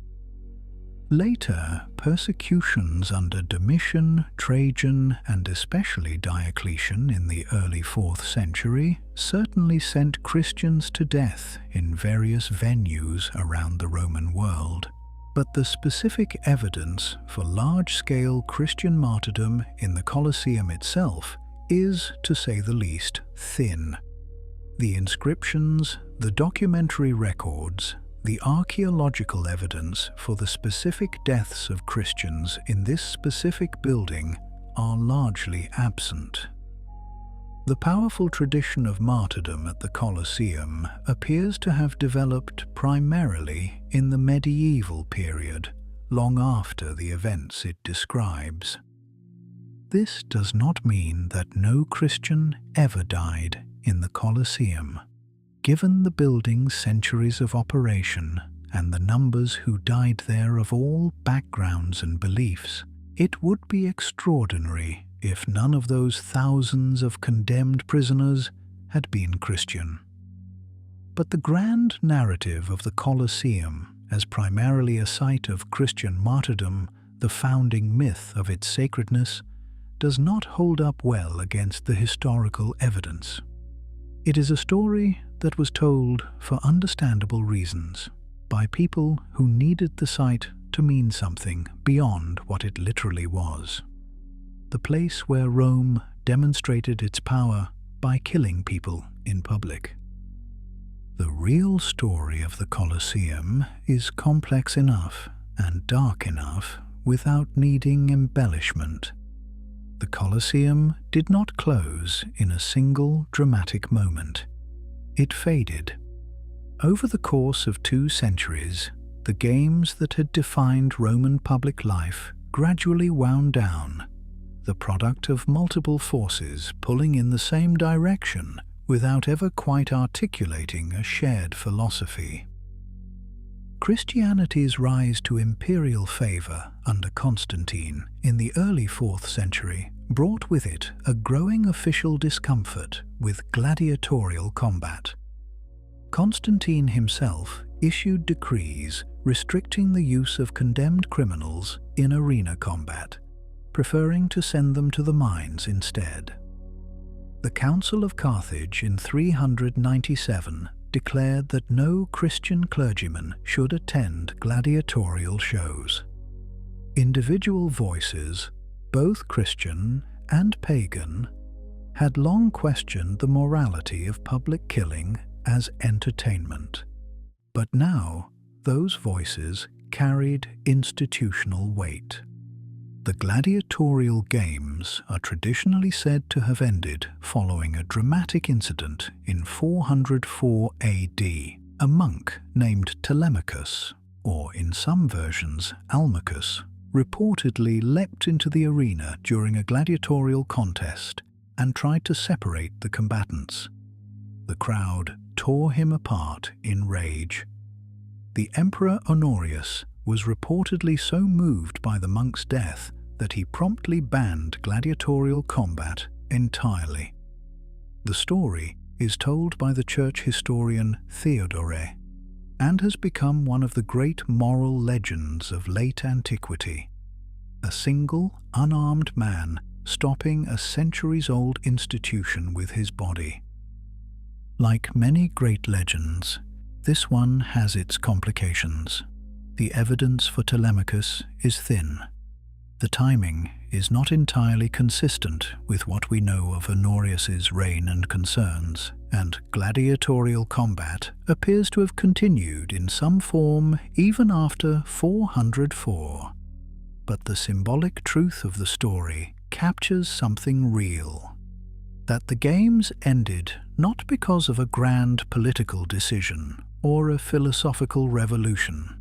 Later, persecutions under Domitian, Trajan, and especially Diocletian in the early 4th century certainly sent Christians to death in various venues around the Roman world. But the specific evidence for large-scale Christian martyrdom in the Colosseum itself is, to say the least, thin. The inscriptions, the documentary records, the archaeological evidence for the specific deaths of Christians in this specific building are largely absent. The powerful tradition of martyrdom at the Colosseum appears to have developed primarily in the medieval period, long after the events it describes. This does not mean that no Christian ever died in the Colosseum. Given the building's centuries of operation and the numbers who died there of all backgrounds and beliefs, It would be extraordinary if none of those thousands of condemned prisoners had been Christian. But the grand narrative of the Colosseum, as primarily a site of Christian martyrdom, the founding myth of its sacredness, does not hold up well against the historical evidence. It is a story that was told for understandable reasons, by people who needed the site to mean something beyond what it literally was. The place where Rome demonstrated its power by killing people in public. The real story of the Colosseum is complex enough and dark enough without needing embellishment. The Colosseum did not close in a single dramatic moment. It faded. Over the course of 2 centuries, the games that had defined Roman public life gradually wound down, the product of multiple forces pulling in the same direction without ever quite articulating a shared philosophy. Christianity's rise to imperial favor under Constantine in the early 4th century brought with it a growing official discomfort with gladiatorial combat. Constantine himself issued decrees restricting the use of condemned criminals in arena combat, preferring to send them to the mines instead. The Council of Carthage in 397 declared that no Christian clergyman should attend gladiatorial shows. Individual voices, both Christian and pagan, had long questioned the morality of public killing as entertainment. But now, those voices carried institutional weight. The gladiatorial games are traditionally said to have ended following a dramatic incident in 404 AD. A monk named Telemachus, or in some versions Almachus, reportedly leapt into the arena during a gladiatorial contest and tried to separate the combatants. The crowd tore him apart in rage. The Emperor Honorius was reportedly so moved by the monk's death that he promptly banned gladiatorial combat entirely. The story is told by the church historian Theodore and has become one of the great moral legends of late antiquity. A single, unarmed man stopping a centuries-old institution with his body. Like many great legends, this one has its complications. The evidence for Telemachus is thin. The timing is not entirely consistent with what we know of Honorius's reign and concerns, and gladiatorial combat appears to have continued in some form even after 404. But the symbolic truth of the story captures something real. That the games ended not because of a grand political decision or a philosophical revolution,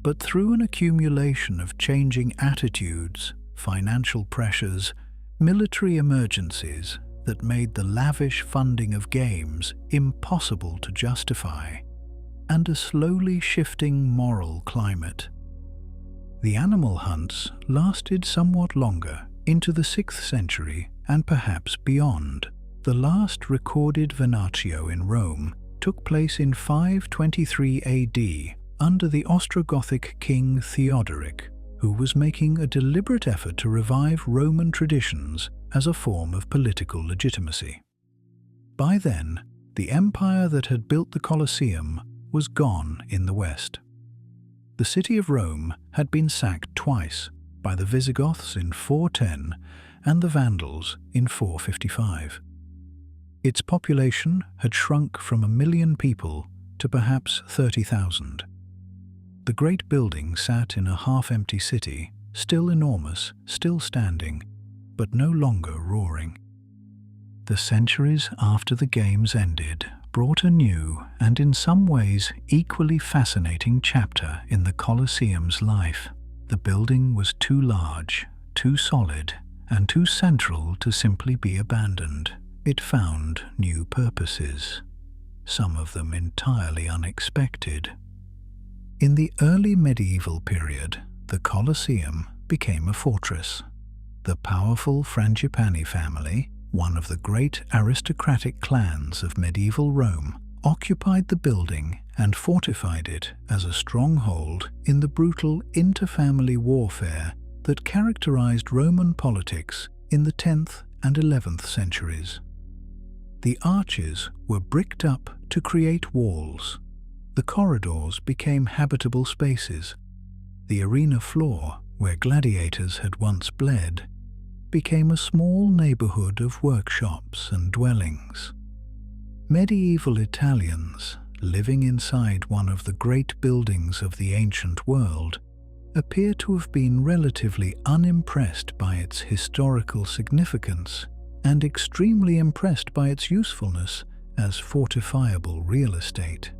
but through an accumulation of changing attitudes, financial pressures, military emergencies that made the lavish funding of games impossible to justify, and a slowly shifting moral climate. The animal hunts lasted somewhat longer into the 6th century and perhaps beyond. The last recorded venatio in Rome took place in 523 AD under the Ostrogothic king Theodoric, who was making a deliberate effort to revive Roman traditions as a form of political legitimacy. By then, the empire that had built the Colosseum was gone in the west. The city of Rome had been sacked twice, by the Visigoths in 410 and the Vandals in 455. Its population had shrunk from 1 million people to perhaps 30,000. The great building sat in a half-empty city, still enormous, still standing, but no longer roaring. The centuries after the games ended brought a new and in some ways equally fascinating chapter in the Colosseum's life. The building was too large, too solid, and too central to simply be abandoned. It found new purposes, some of them entirely unexpected. In the early medieval period, the Colosseum, became a fortress. The powerful Frangipani family, one of the great aristocratic clans of medieval Rome, occupied the building and fortified it as a stronghold in the brutal interfamily warfare that characterized Roman politics in the 10th and 11th centuries. The arches were bricked up to create walls. The corridors became habitable spaces. The arena floor, where gladiators had once bled, became a small neighborhood of workshops and dwellings. Medieval Italians, living inside one of the great buildings of the ancient world, appear to have been relatively unimpressed by its historical significance and extremely impressed by its usefulness as fortifiable real estate.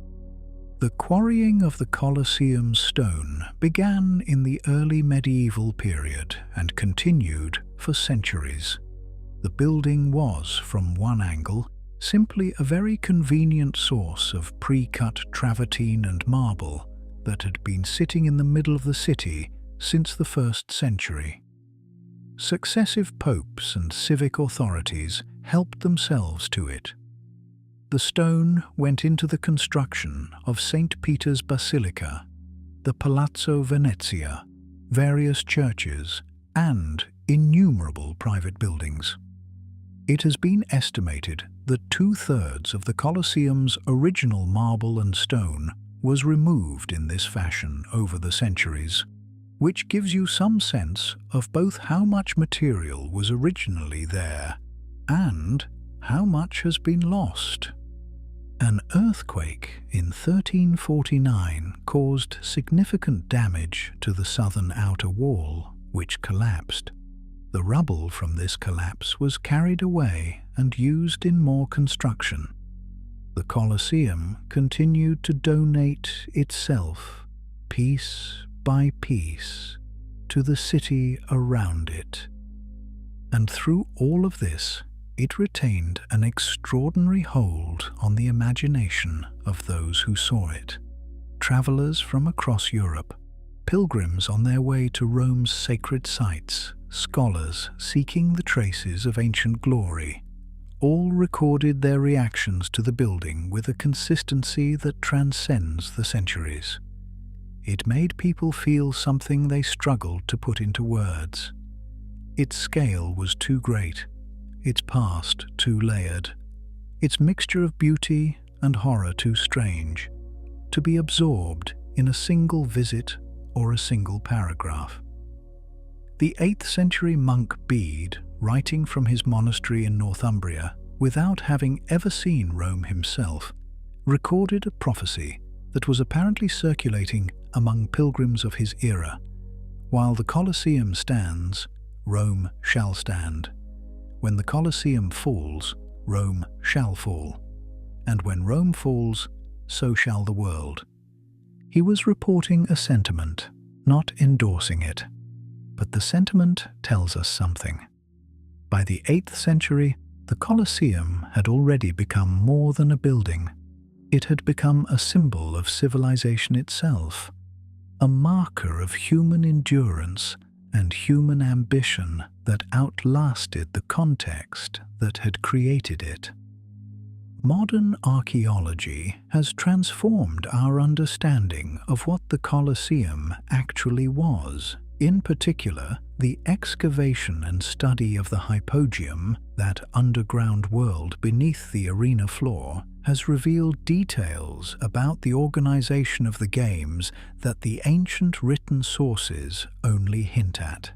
The quarrying of the Colosseum stone began in the early medieval period and continued for centuries. The building was, from one angle, simply a very convenient source of pre-cut travertine and marble that had been sitting in the middle of the city since the 1st century. Successive popes and civic authorities helped themselves to it. The stone went into the construction of St. Peter's Basilica, the Palazzo Venezia, various churches, and innumerable private buildings. It has been estimated that 2/3 of the Colosseum's original marble and stone was removed in this fashion over the centuries, which gives you some sense of both how much material was originally there and how much has been lost. An earthquake in 1349 caused significant damage to the southern outer wall, which collapsed. The rubble from this collapse was carried away and used in more construction. The Colosseum continued to donate itself, piece by piece, to the city around it. And through all of this, it retained an extraordinary hold on the imagination of those who saw it. Travelers from across Europe, pilgrims on their way to Rome's sacred sites, scholars seeking the traces of ancient glory, all recorded their reactions to the building with a consistency that transcends the centuries. It made people feel something they struggled to put into words. Its scale was too great, its past too layered, its mixture of beauty and horror too strange, to be absorbed in a single visit or a single paragraph. The 8th century monk Bede, writing from his monastery in Northumbria, without having ever seen Rome himself, recorded a prophecy that was apparently circulating among pilgrims of his era. While the Colosseum stands, Rome shall stand. When the Colosseum falls, Rome shall fall. And when Rome falls, so shall the world. He was reporting a sentiment, not endorsing it. But the sentiment tells us something. By the 8th century, the Colosseum had already become more than a building. It had become a symbol of civilization itself, a marker of human endurance and human ambition that outlasted the context that had created it. Modern archaeology has transformed our understanding of what the Colosseum actually was. In particular, the excavation and study of the hypogeum, that underground world beneath the arena floor, has revealed details about the organization of the games that the ancient written sources only hint at.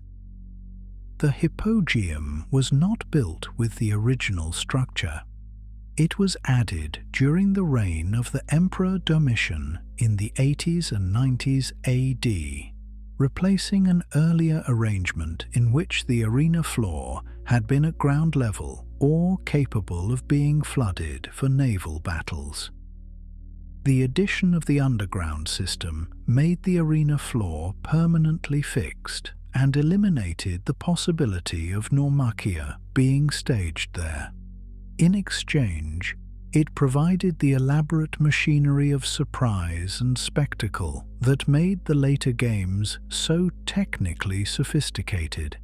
The hypogeum was not built with the original structure. It was added during the reign of the Emperor Domitian in the 80s and 90s AD, replacing an earlier arrangement in which the arena floor had been at ground level or capable of being flooded for naval battles. The addition of the underground system made the arena floor permanently fixed and eliminated the possibility of naumachia being staged there. In exchange, It provided the elaborate machinery of surprise and spectacle that made the later games so technically sophisticated.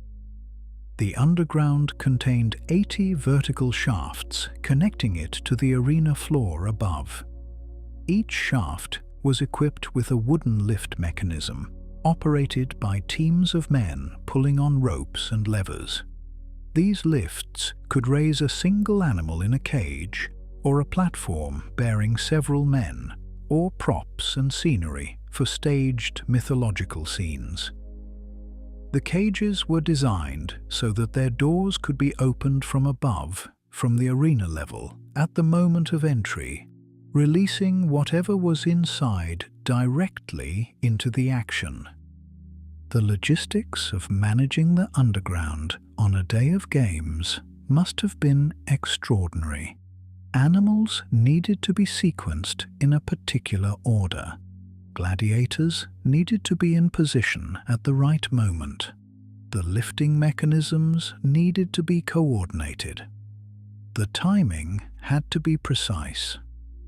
The underground contained 80 vertical shafts connecting it to the arena floor above. Each shaft was equipped with a wooden lift mechanism, operated by teams of men pulling on ropes and levers. These lifts could raise a single animal in a cage, or a platform bearing several men, or props and scenery for staged mythological scenes. The cages were designed so that their doors could be opened from above, from the arena level, at the moment of entry, releasing whatever was inside directly into the action. The logistics of managing the underground on a day of games must have been extraordinary. Animals needed to be sequenced in a particular order. Gladiators needed to be in position at the right moment. The lifting mechanisms needed to be coordinated. The timing had to be precise,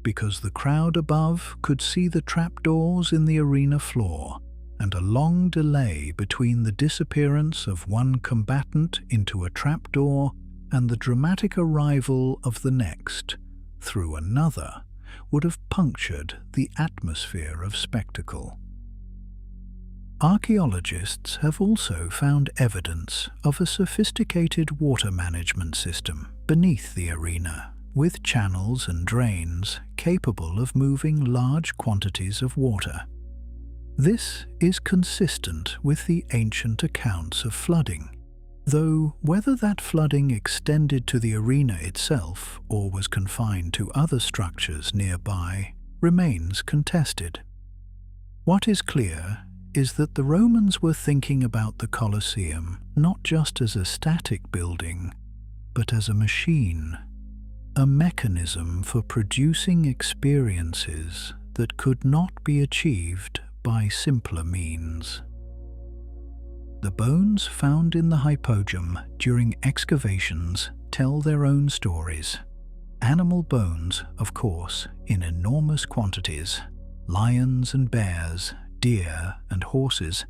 because the crowd above could see the trapdoors in the arena floor, and a long delay between the disappearance of one combatant into a trapdoor and the dramatic arrival of the next through another would have punctured the atmosphere of spectacle. Archaeologists have also found evidence of a sophisticated water management system beneath the arena, with channels and drains capable of moving large quantities of water. This is consistent with the ancient accounts of flooding, though whether that flooding extended to the arena itself or was confined to other structures nearby remains contested. What is clear is that the Romans were thinking about the Colosseum not just as a static building, but as a machine, a mechanism for producing experiences that could not be achieved by simpler means. The bones found in the hypogeum during excavations tell their own stories. Animal bones, of course, in enormous quantities, lions and bears, deer and horses,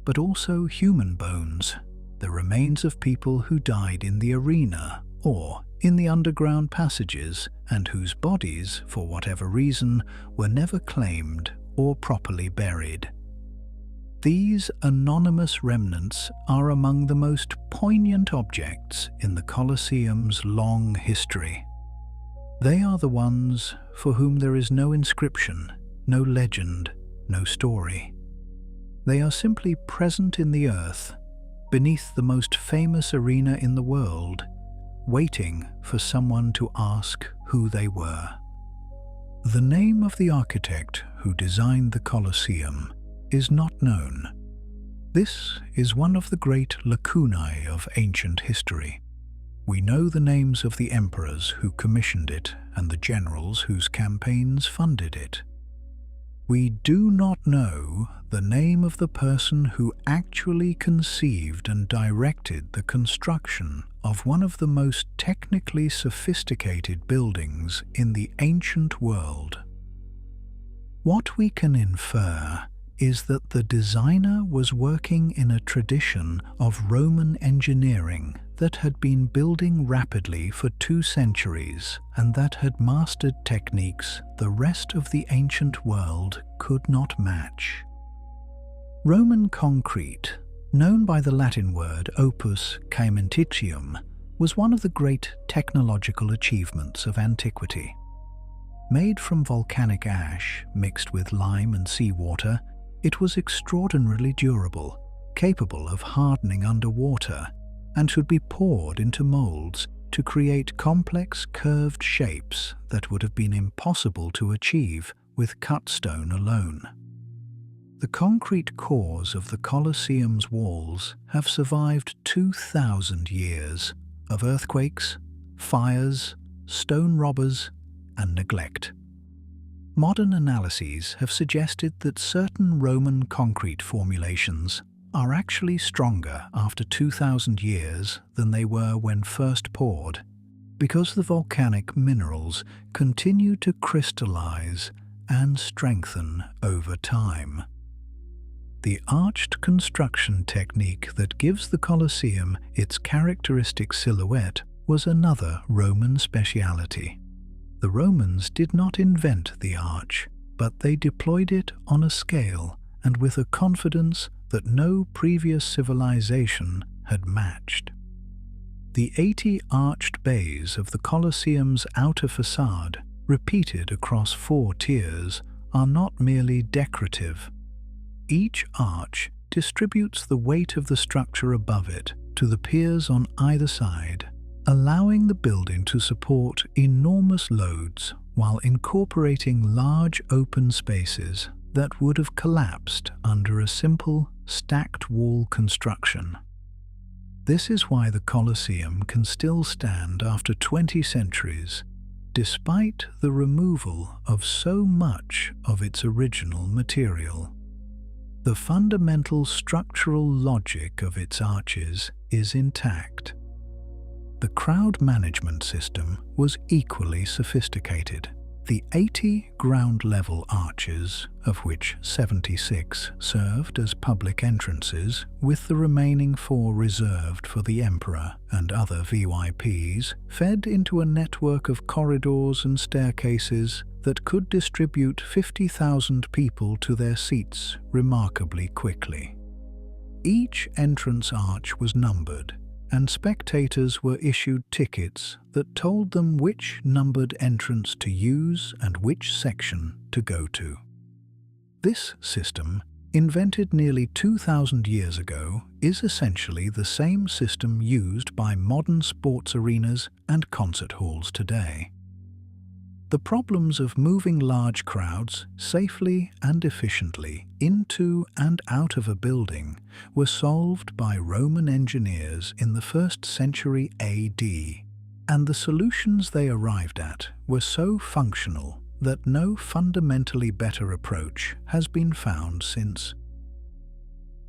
but also human bones, the remains of people who died in the arena or in the underground passages and whose bodies, for whatever reason, were never claimed or properly buried. These anonymous remnants are among the most poignant objects in the Colosseum's long history. They are the ones for whom there is no inscription, no legend, no story. They are simply present in the earth, beneath the most famous arena in the world, waiting for someone to ask who they were. The name of the architect who designed the Colosseum is not known. This is one of the great lacunae of ancient history. We know the names of the emperors who commissioned it and the generals whose campaigns funded it. We do not know the name of the person who actually conceived and directed the construction of one of the most technically sophisticated buildings in the ancient world. What we can infer is that the designer was working in a tradition of Roman engineering that had been building rapidly for 2 centuries and that had mastered techniques the rest of the ancient world could not match. Roman concrete, known by the Latin word opus caementitium, was one of the great technological achievements of antiquity. Made from volcanic ash mixed with lime and seawater, it was extraordinarily durable, capable of hardening underwater, and could be poured into molds to create complex curved shapes that would have been impossible to achieve with cut stone alone. The concrete cores of the Colosseum's walls have survived 2,000 years of earthquakes, fires, stone robbers, and neglect. Modern analyses have suggested that certain Roman concrete formulations are actually stronger after 2,000 years than they were when first poured, because the volcanic minerals continue to crystallize and strengthen over time. The arched construction technique that gives the Colosseum its characteristic silhouette was another Roman speciality. The Romans did not invent the arch, but they deployed it on a scale and with a confidence that no previous civilization had matched. The 80 arched bays of the Colosseum's outer facade, repeated across 4 tiers, are not merely decorative. Each arch distributes the weight of the structure above it to the piers on either side, allowing the building to support enormous loads while incorporating large open spaces that would have collapsed under a simple, stacked wall construction. This is why the Colosseum can still stand after 20 centuries, despite the removal of so much of its original material. The fundamental structural logic of its arches is intact. The crowd management system was equally sophisticated. The 80 ground-level arches, of which 76 served as public entrances, with the remaining 4 reserved for the emperor and other VIPs, fed into a network of corridors and staircases that could distribute 50,000 people to their seats remarkably quickly. Each entrance arch was numbered, and spectators were issued tickets that told them which numbered entrance to use and which section to go to. This system, invented nearly 2,000 years ago, is essentially the same system used by modern sports arenas and concert halls today. The problems of moving large crowds safely and efficiently into and out of a building were solved by Roman engineers in the 1st century AD, and the solutions they arrived at were so functional that no fundamentally better approach has been found since.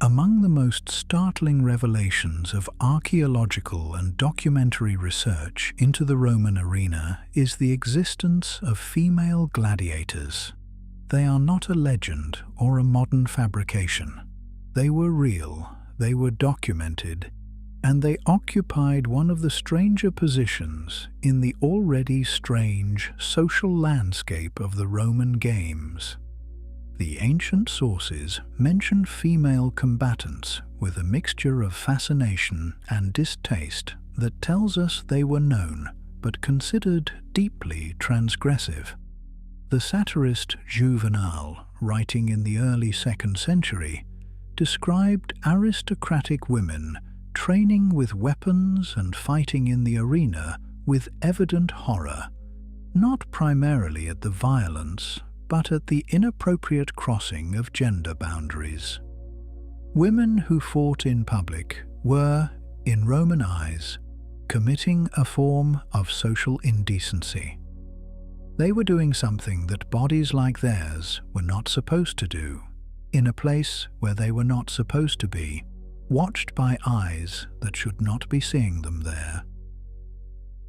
Among the most startling revelations of archaeological and documentary research into the Roman arena is the existence of female gladiators. They are not a legend or a modern fabrication. They were real, they were documented, and they occupied one of the stranger positions in the already strange social landscape of the Roman games. The ancient sources mention female combatants with a mixture of fascination and distaste that tells us they were known but considered deeply transgressive. The satirist Juvenal, writing in the early 2nd century, described aristocratic women training with weapons and fighting in the arena with evident horror, not primarily at the violence, but at the inappropriate crossing of gender boundaries. Women who fought in public were, in Roman eyes, committing a form of social indecency. They were doing something that bodies like theirs were not supposed to do, in a place where they were not supposed to be, watched by eyes that should not be seeing them there.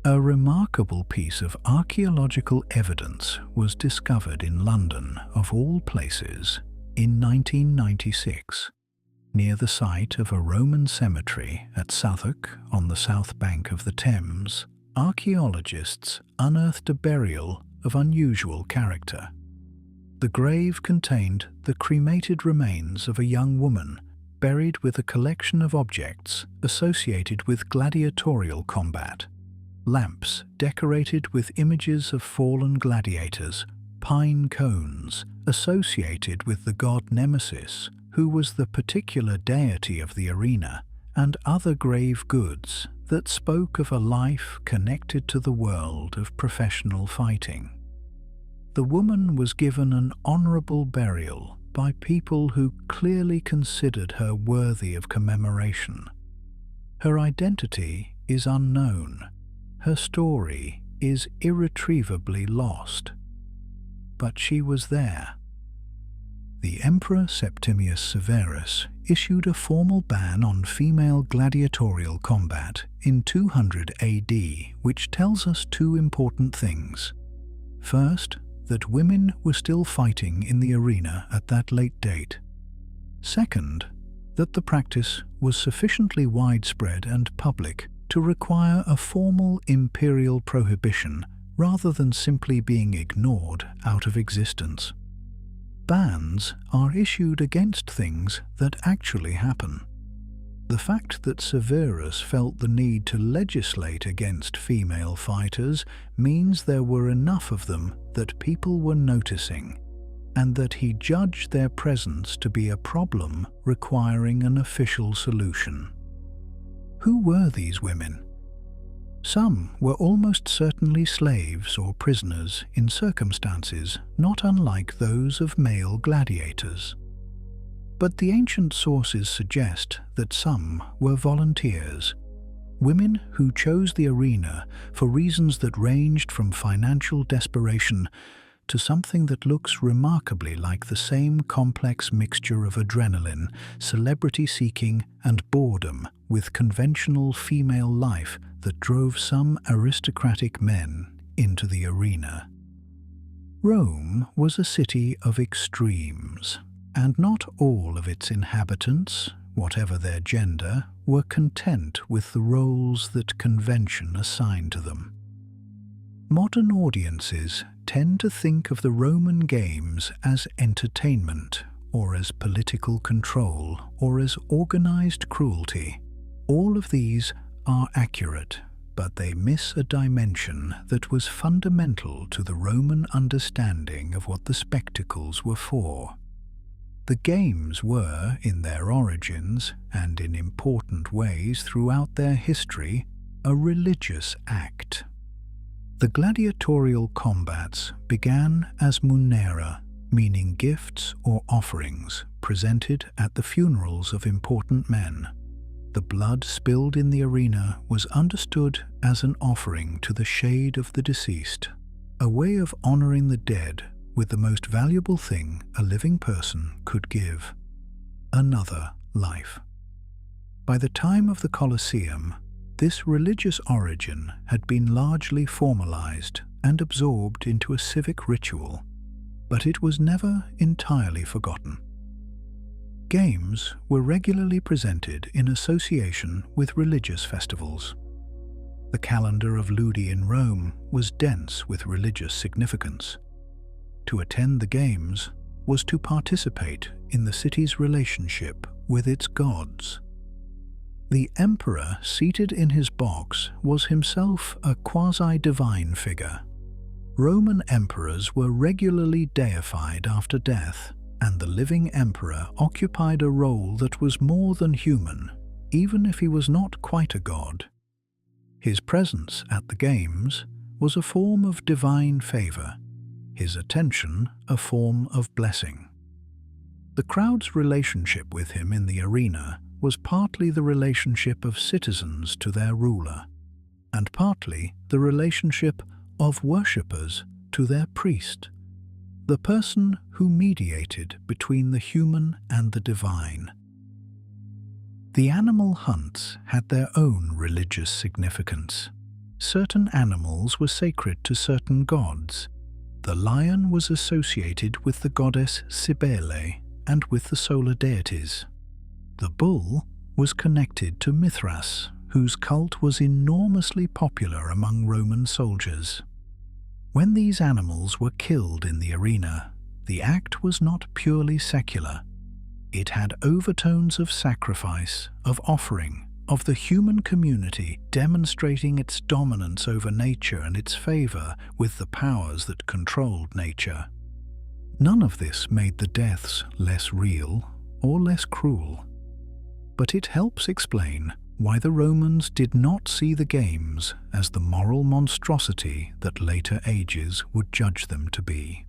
A remarkable piece of archaeological evidence was discovered in London, of all places, in 1996. Near the site of a Roman cemetery at Southwark on the south bank of the Thames, archaeologists unearthed a burial of unusual character. The grave contained the cremated remains of a young woman buried with a collection of objects associated with gladiatorial combat. Lamps decorated with images of fallen gladiators, pine cones associated with the god Nemesis, who was the particular deity of the arena, and other grave goods that spoke of a life connected to the world of professional fighting. The woman was given an honorable burial by people who clearly considered her worthy of commemoration. Her identity is unknown. Her story is irretrievably lost. But she was there. the Emperor Septimius Severus issued a formal ban on female gladiatorial combat in 200 AD, which tells us two important things. First, that women were still fighting in the arena at that late date. Second, that the practice was sufficiently widespread and public to require a formal imperial prohibition rather than simply being ignored out of existence. Bans are issued against things that actually happen. The fact that Severus felt the need to legislate against female fighters means there were enough of them that people were noticing, and that he judged their presence to be a problem requiring an official solution. Who were these women? Some were almost certainly slaves or prisoners in circumstances not unlike those of male gladiators. But the ancient sources suggest that some were volunteers, women who chose the arena for reasons that ranged from financial desperation to something that looks remarkably like the same complex mixture of adrenaline, celebrity-seeking, and boredom with conventional female life that drove some aristocratic men into the arena. Rome was a city of extremes, and not all of its inhabitants, whatever their gender, were content with the roles that convention assigned to them. Modern audiences tend to think of the Roman games as entertainment, or as political control, or as organized cruelty. All of these are accurate, but they miss a dimension that was fundamental to the Roman understanding of what the spectacles were for. The games were, in their origins, and in important ways throughout their history, a religious act. The gladiatorial combats began as munera, meaning gifts or offerings presented at the funerals of important men. The blood spilled in the arena was understood as an offering to the shade of the deceased, a way of honoring the dead with the most valuable thing a living person could give: another life. By the time of the Colosseum, this religious origin had been largely formalized and absorbed into a civic ritual, but it was never entirely forgotten. Games were regularly presented in association with religious festivals. The calendar of Ludi in Rome was dense with religious significance. To attend the games was to participate in the city's relationship with its gods. The emperor seated in his box was himself a quasi-divine figure. Roman emperors were regularly deified after death, and the living emperor occupied a role that was more than human, even if he was not quite a god. His presence at the games was a form of divine favor, his attention a form of blessing. The crowd's relationship with him in the arena was partly the relationship of citizens to their ruler, and partly the relationship of worshippers to their priest, the person who mediated between the human and the divine. The animal hunts had their own religious significance. Certain animals were sacred to certain gods. The lion was associated with the goddess Cybele and with the solar deities. The bull was connected to Mithras, whose cult was enormously popular among Roman soldiers. When these animals were killed in the arena, the act was not purely secular. It had overtones of sacrifice, of offering, of the human community demonstrating its dominance over nature and its favor with the powers that controlled nature. None of this made the deaths less real or less cruel, but it helps explain why the Romans did not see the games as the moral monstrosity that later ages would judge them to be.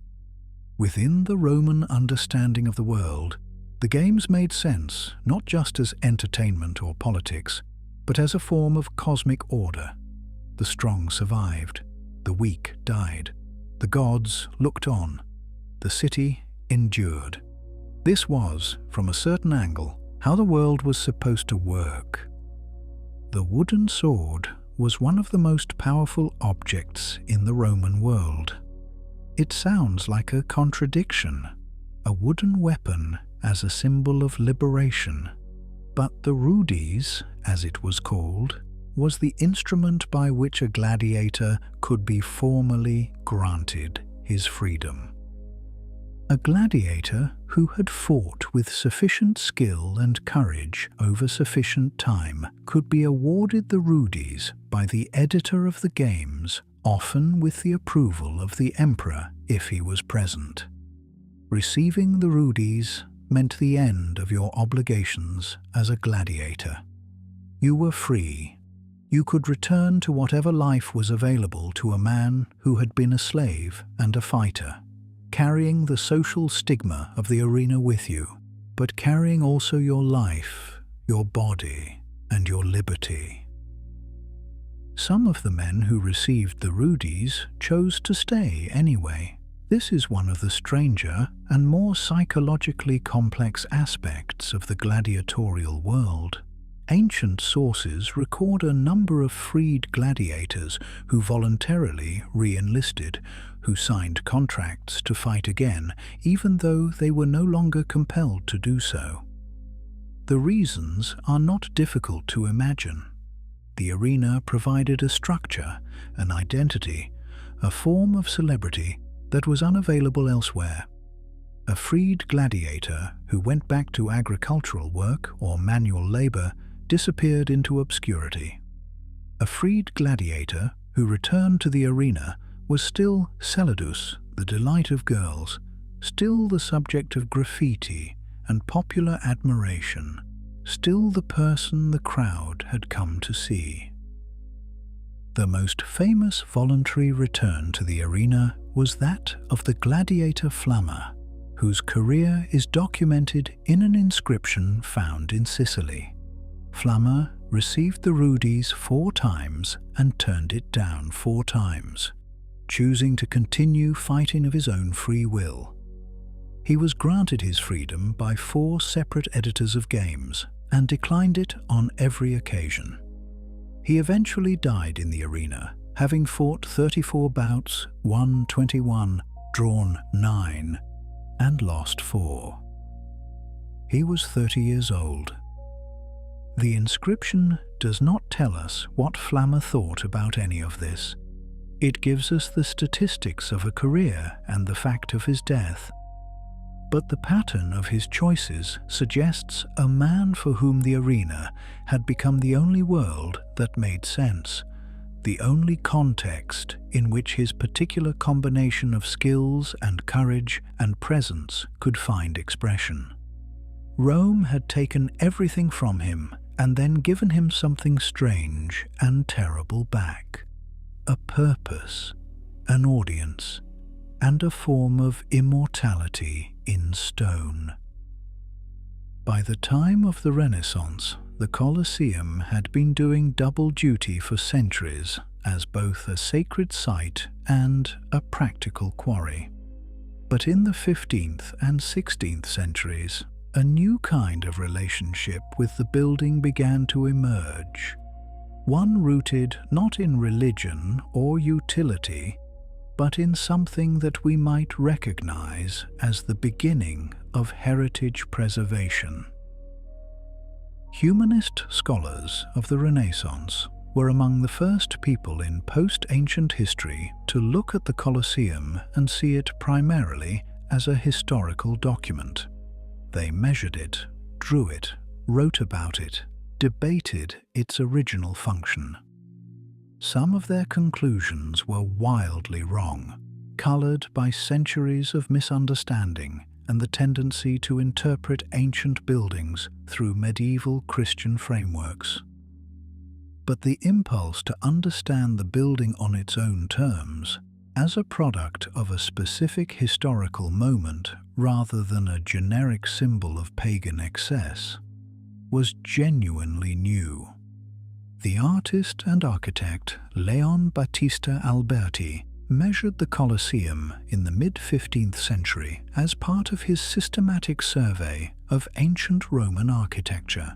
Within the Roman understanding of the world, the games made sense not just as entertainment or politics, but as a form of cosmic order. The strong survived, the weak died, the gods looked on, the city endured. This was, from a certain angle, how the world was supposed to work. The wooden sword was one of the most powerful objects in the Roman world. It sounds like a contradiction, a wooden weapon as a symbol of liberation. But the rudes, as it was called, was the instrument by which a gladiator could be formally granted his freedom. A gladiator who had fought with sufficient skill and courage over sufficient time could be awarded the rudes by the editor of the games, often with the approval of the emperor if he was present. Receiving the rudes meant the end of your obligations as a gladiator. You were free. You could return to whatever life was available to a man who had been a slave and a fighter, carrying the social stigma of the arena with you, but carrying also your life, your body, and your liberty. Some of the men who received the rudes chose to stay anyway. This is one of the stranger and more psychologically complex aspects of the gladiatorial world. Ancient sources record a number of freed gladiators who voluntarily re-enlisted, who signed contracts to fight again, even though they were no longer compelled to do so. The reasons are not difficult to imagine. The arena provided a structure, an identity, a form of celebrity that was unavailable elsewhere. A freed gladiator who went back to agricultural work or manual labor disappeared into obscurity. A freed gladiator who returned to the arena was still Celadus, the delight of girls, still the subject of graffiti and popular admiration, still the person the crowd had come to see. The most famous voluntary return to the arena was that of the gladiator Flamma, whose career is documented in an inscription found in Sicily. Flamma received the rudes 4 times and turned it down 4 times, choosing to continue fighting of his own free will. He was granted his freedom by 4 separate editors of games and declined it on every occasion. He eventually died in the arena, having fought 34 bouts, won 21, drawn 9, and lost 4. He was 30 years old. The inscription does not tell us what Flamma thought about any of this. It gives us the statistics of a career and the fact of his death. But the pattern of his choices suggests a man for whom the arena had become the only world that made sense, the only context in which his particular combination of skills and courage and presence could find expression. Rome had taken everything from him and then given him something strange and terrible back: a purpose, an audience, and a form of immortality in stone. By the time of the Renaissance, the Colosseum had been doing double duty for centuries as both a sacred site and a practical quarry. But in the 15th and 16th centuries, a new kind of relationship with the building began to emerge, one rooted not in religion or utility, but in something that we might recognize as the beginning of heritage preservation. Humanist scholars of the Renaissance were among the first people in post-ancient history to look at the Colosseum and see it primarily as a historical document. They measured it, drew it, wrote about it, debated its original function. Some of their conclusions were wildly wrong, colored by centuries of misunderstanding and the tendency to interpret ancient buildings through medieval Christian frameworks. But the impulse to understand the building on its own terms, as a product of a specific historical moment rather than a generic symbol of pagan excess, was genuinely new. The artist and architect Leon Battista Alberti measured the Colosseum in the mid-15th century as part of his systematic survey of ancient Roman architecture.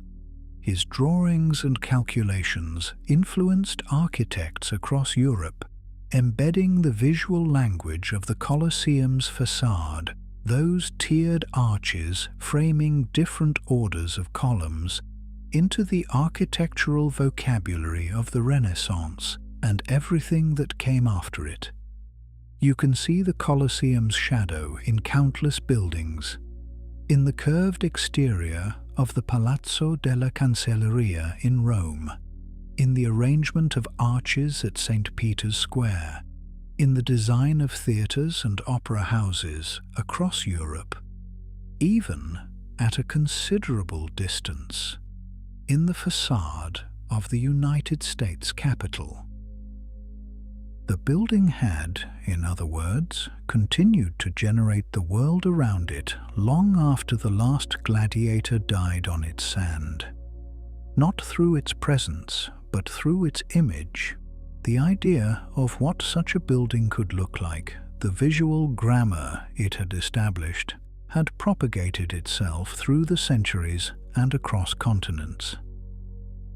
His drawings and calculations influenced architects across Europe, embedding the visual language of the Colosseum's facade, those tiered arches framing different orders of columns, into the architectural vocabulary of the Renaissance and everything that came after it. You can see the Colosseum's shadow in countless buildings, in the curved exterior of the Palazzo della Cancelleria in Rome, in the arrangement of arches at St. Peter's Square, in the design of theatres and opera houses across Europe, even at a considerable distance, in the facade of the United States Capitol. The building had, in other words, continued to generate the world around it long after the last gladiator died on its sand. Not through its presence, but through its image, the idea of what such a building could look like, the visual grammar it had established, had propagated itself through the centuries and across continents.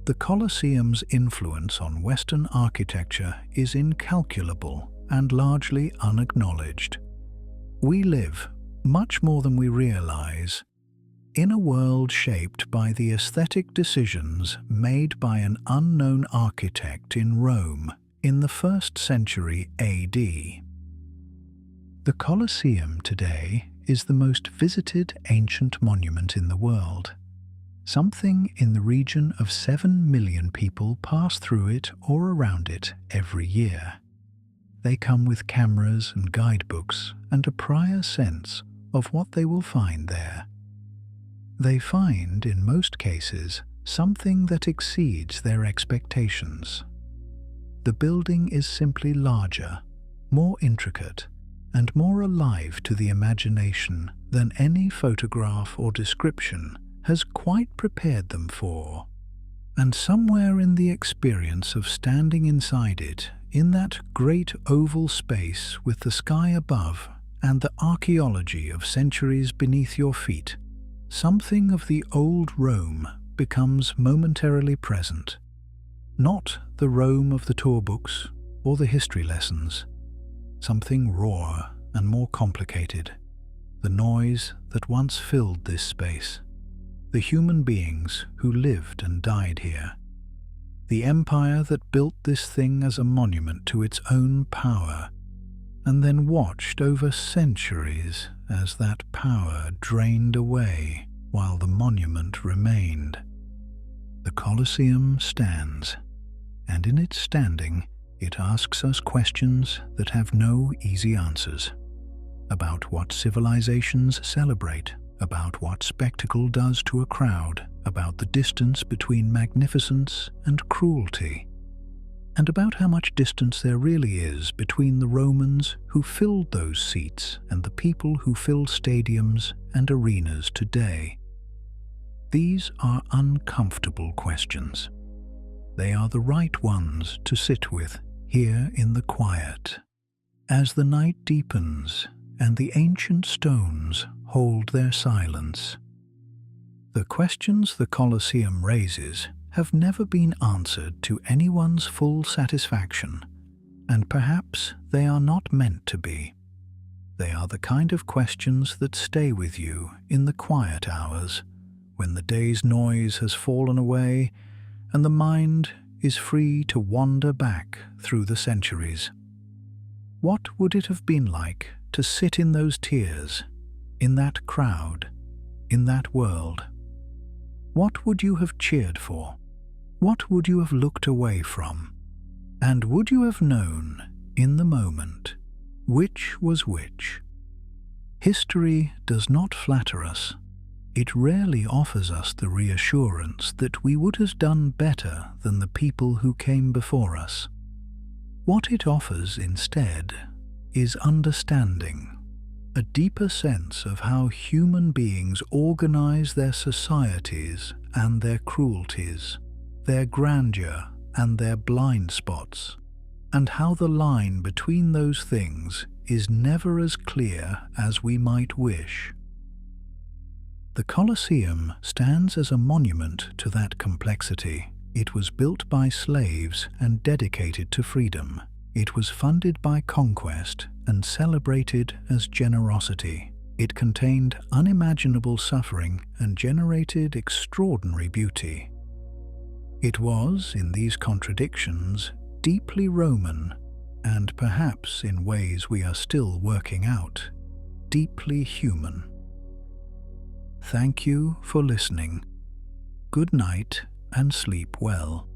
The Colosseum's influence on Western architecture is incalculable and largely unacknowledged. We live, much more than we realize, in a world shaped by the aesthetic decisions made by an unknown architect in Rome in the 1st century AD. The Colosseum today is the most visited ancient monument in the world. Something in the region of 7 million people pass through it or around it every year. They come with cameras and guidebooks and a prior sense of what they will find there. They find, in most cases, something that exceeds their expectations. The building is simply larger, more intricate, and more alive to the imagination than any photograph or description has quite prepared them for. And somewhere in the experience of standing inside it, in that great oval space with the sky above and the archaeology of centuries beneath your feet, something of the old Rome becomes momentarily present. Not the Rome of the tour books or the history lessons. Something rawer and more complicated. The noise that once filled this space. The human beings who lived and died here. The empire that built this thing as a monument to its own power, and then watched over centuries as that power drained away while the monument remained. The Colosseum stands, and in its standing, it asks us questions that have no easy answers. About what civilizations celebrate, about what spectacle does to a crowd, about the distance between magnificence and cruelty, and about how much distance there really is between the Romans who filled those seats and the people who fill stadiums and arenas today. These are uncomfortable questions. They are the right ones to sit with here in the quiet. As the night deepens and the ancient stones hold their silence. The questions the Colosseum raises have never been answered to anyone's full satisfaction, and perhaps they are not meant to be. They are the kind of questions that stay with you in the quiet hours, when the day's noise has fallen away and the mind is free to wander back through the centuries. What would it have been like to sit in those tiers, in that crowd, in that world? What would you have cheered for? What would you have looked away from? And would you have known, in the moment, which was which? History does not flatter us. It rarely offers us the reassurance that we would have done better than the people who came before us. What it offers instead is understanding, a deeper sense of how human beings organize their societies and their cruelties, their grandeur and their blind spots, and how the line between those things is never as clear as we might wish. The Colosseum stands as a monument to that complexity. It was built by slaves and dedicated to freedom. It was funded by conquest and celebrated as generosity. It contained unimaginable suffering and generated extraordinary beauty. It was, in these contradictions, deeply Roman, and perhaps in ways we are still working out, deeply human. Thank you for listening. Good night and sleep well.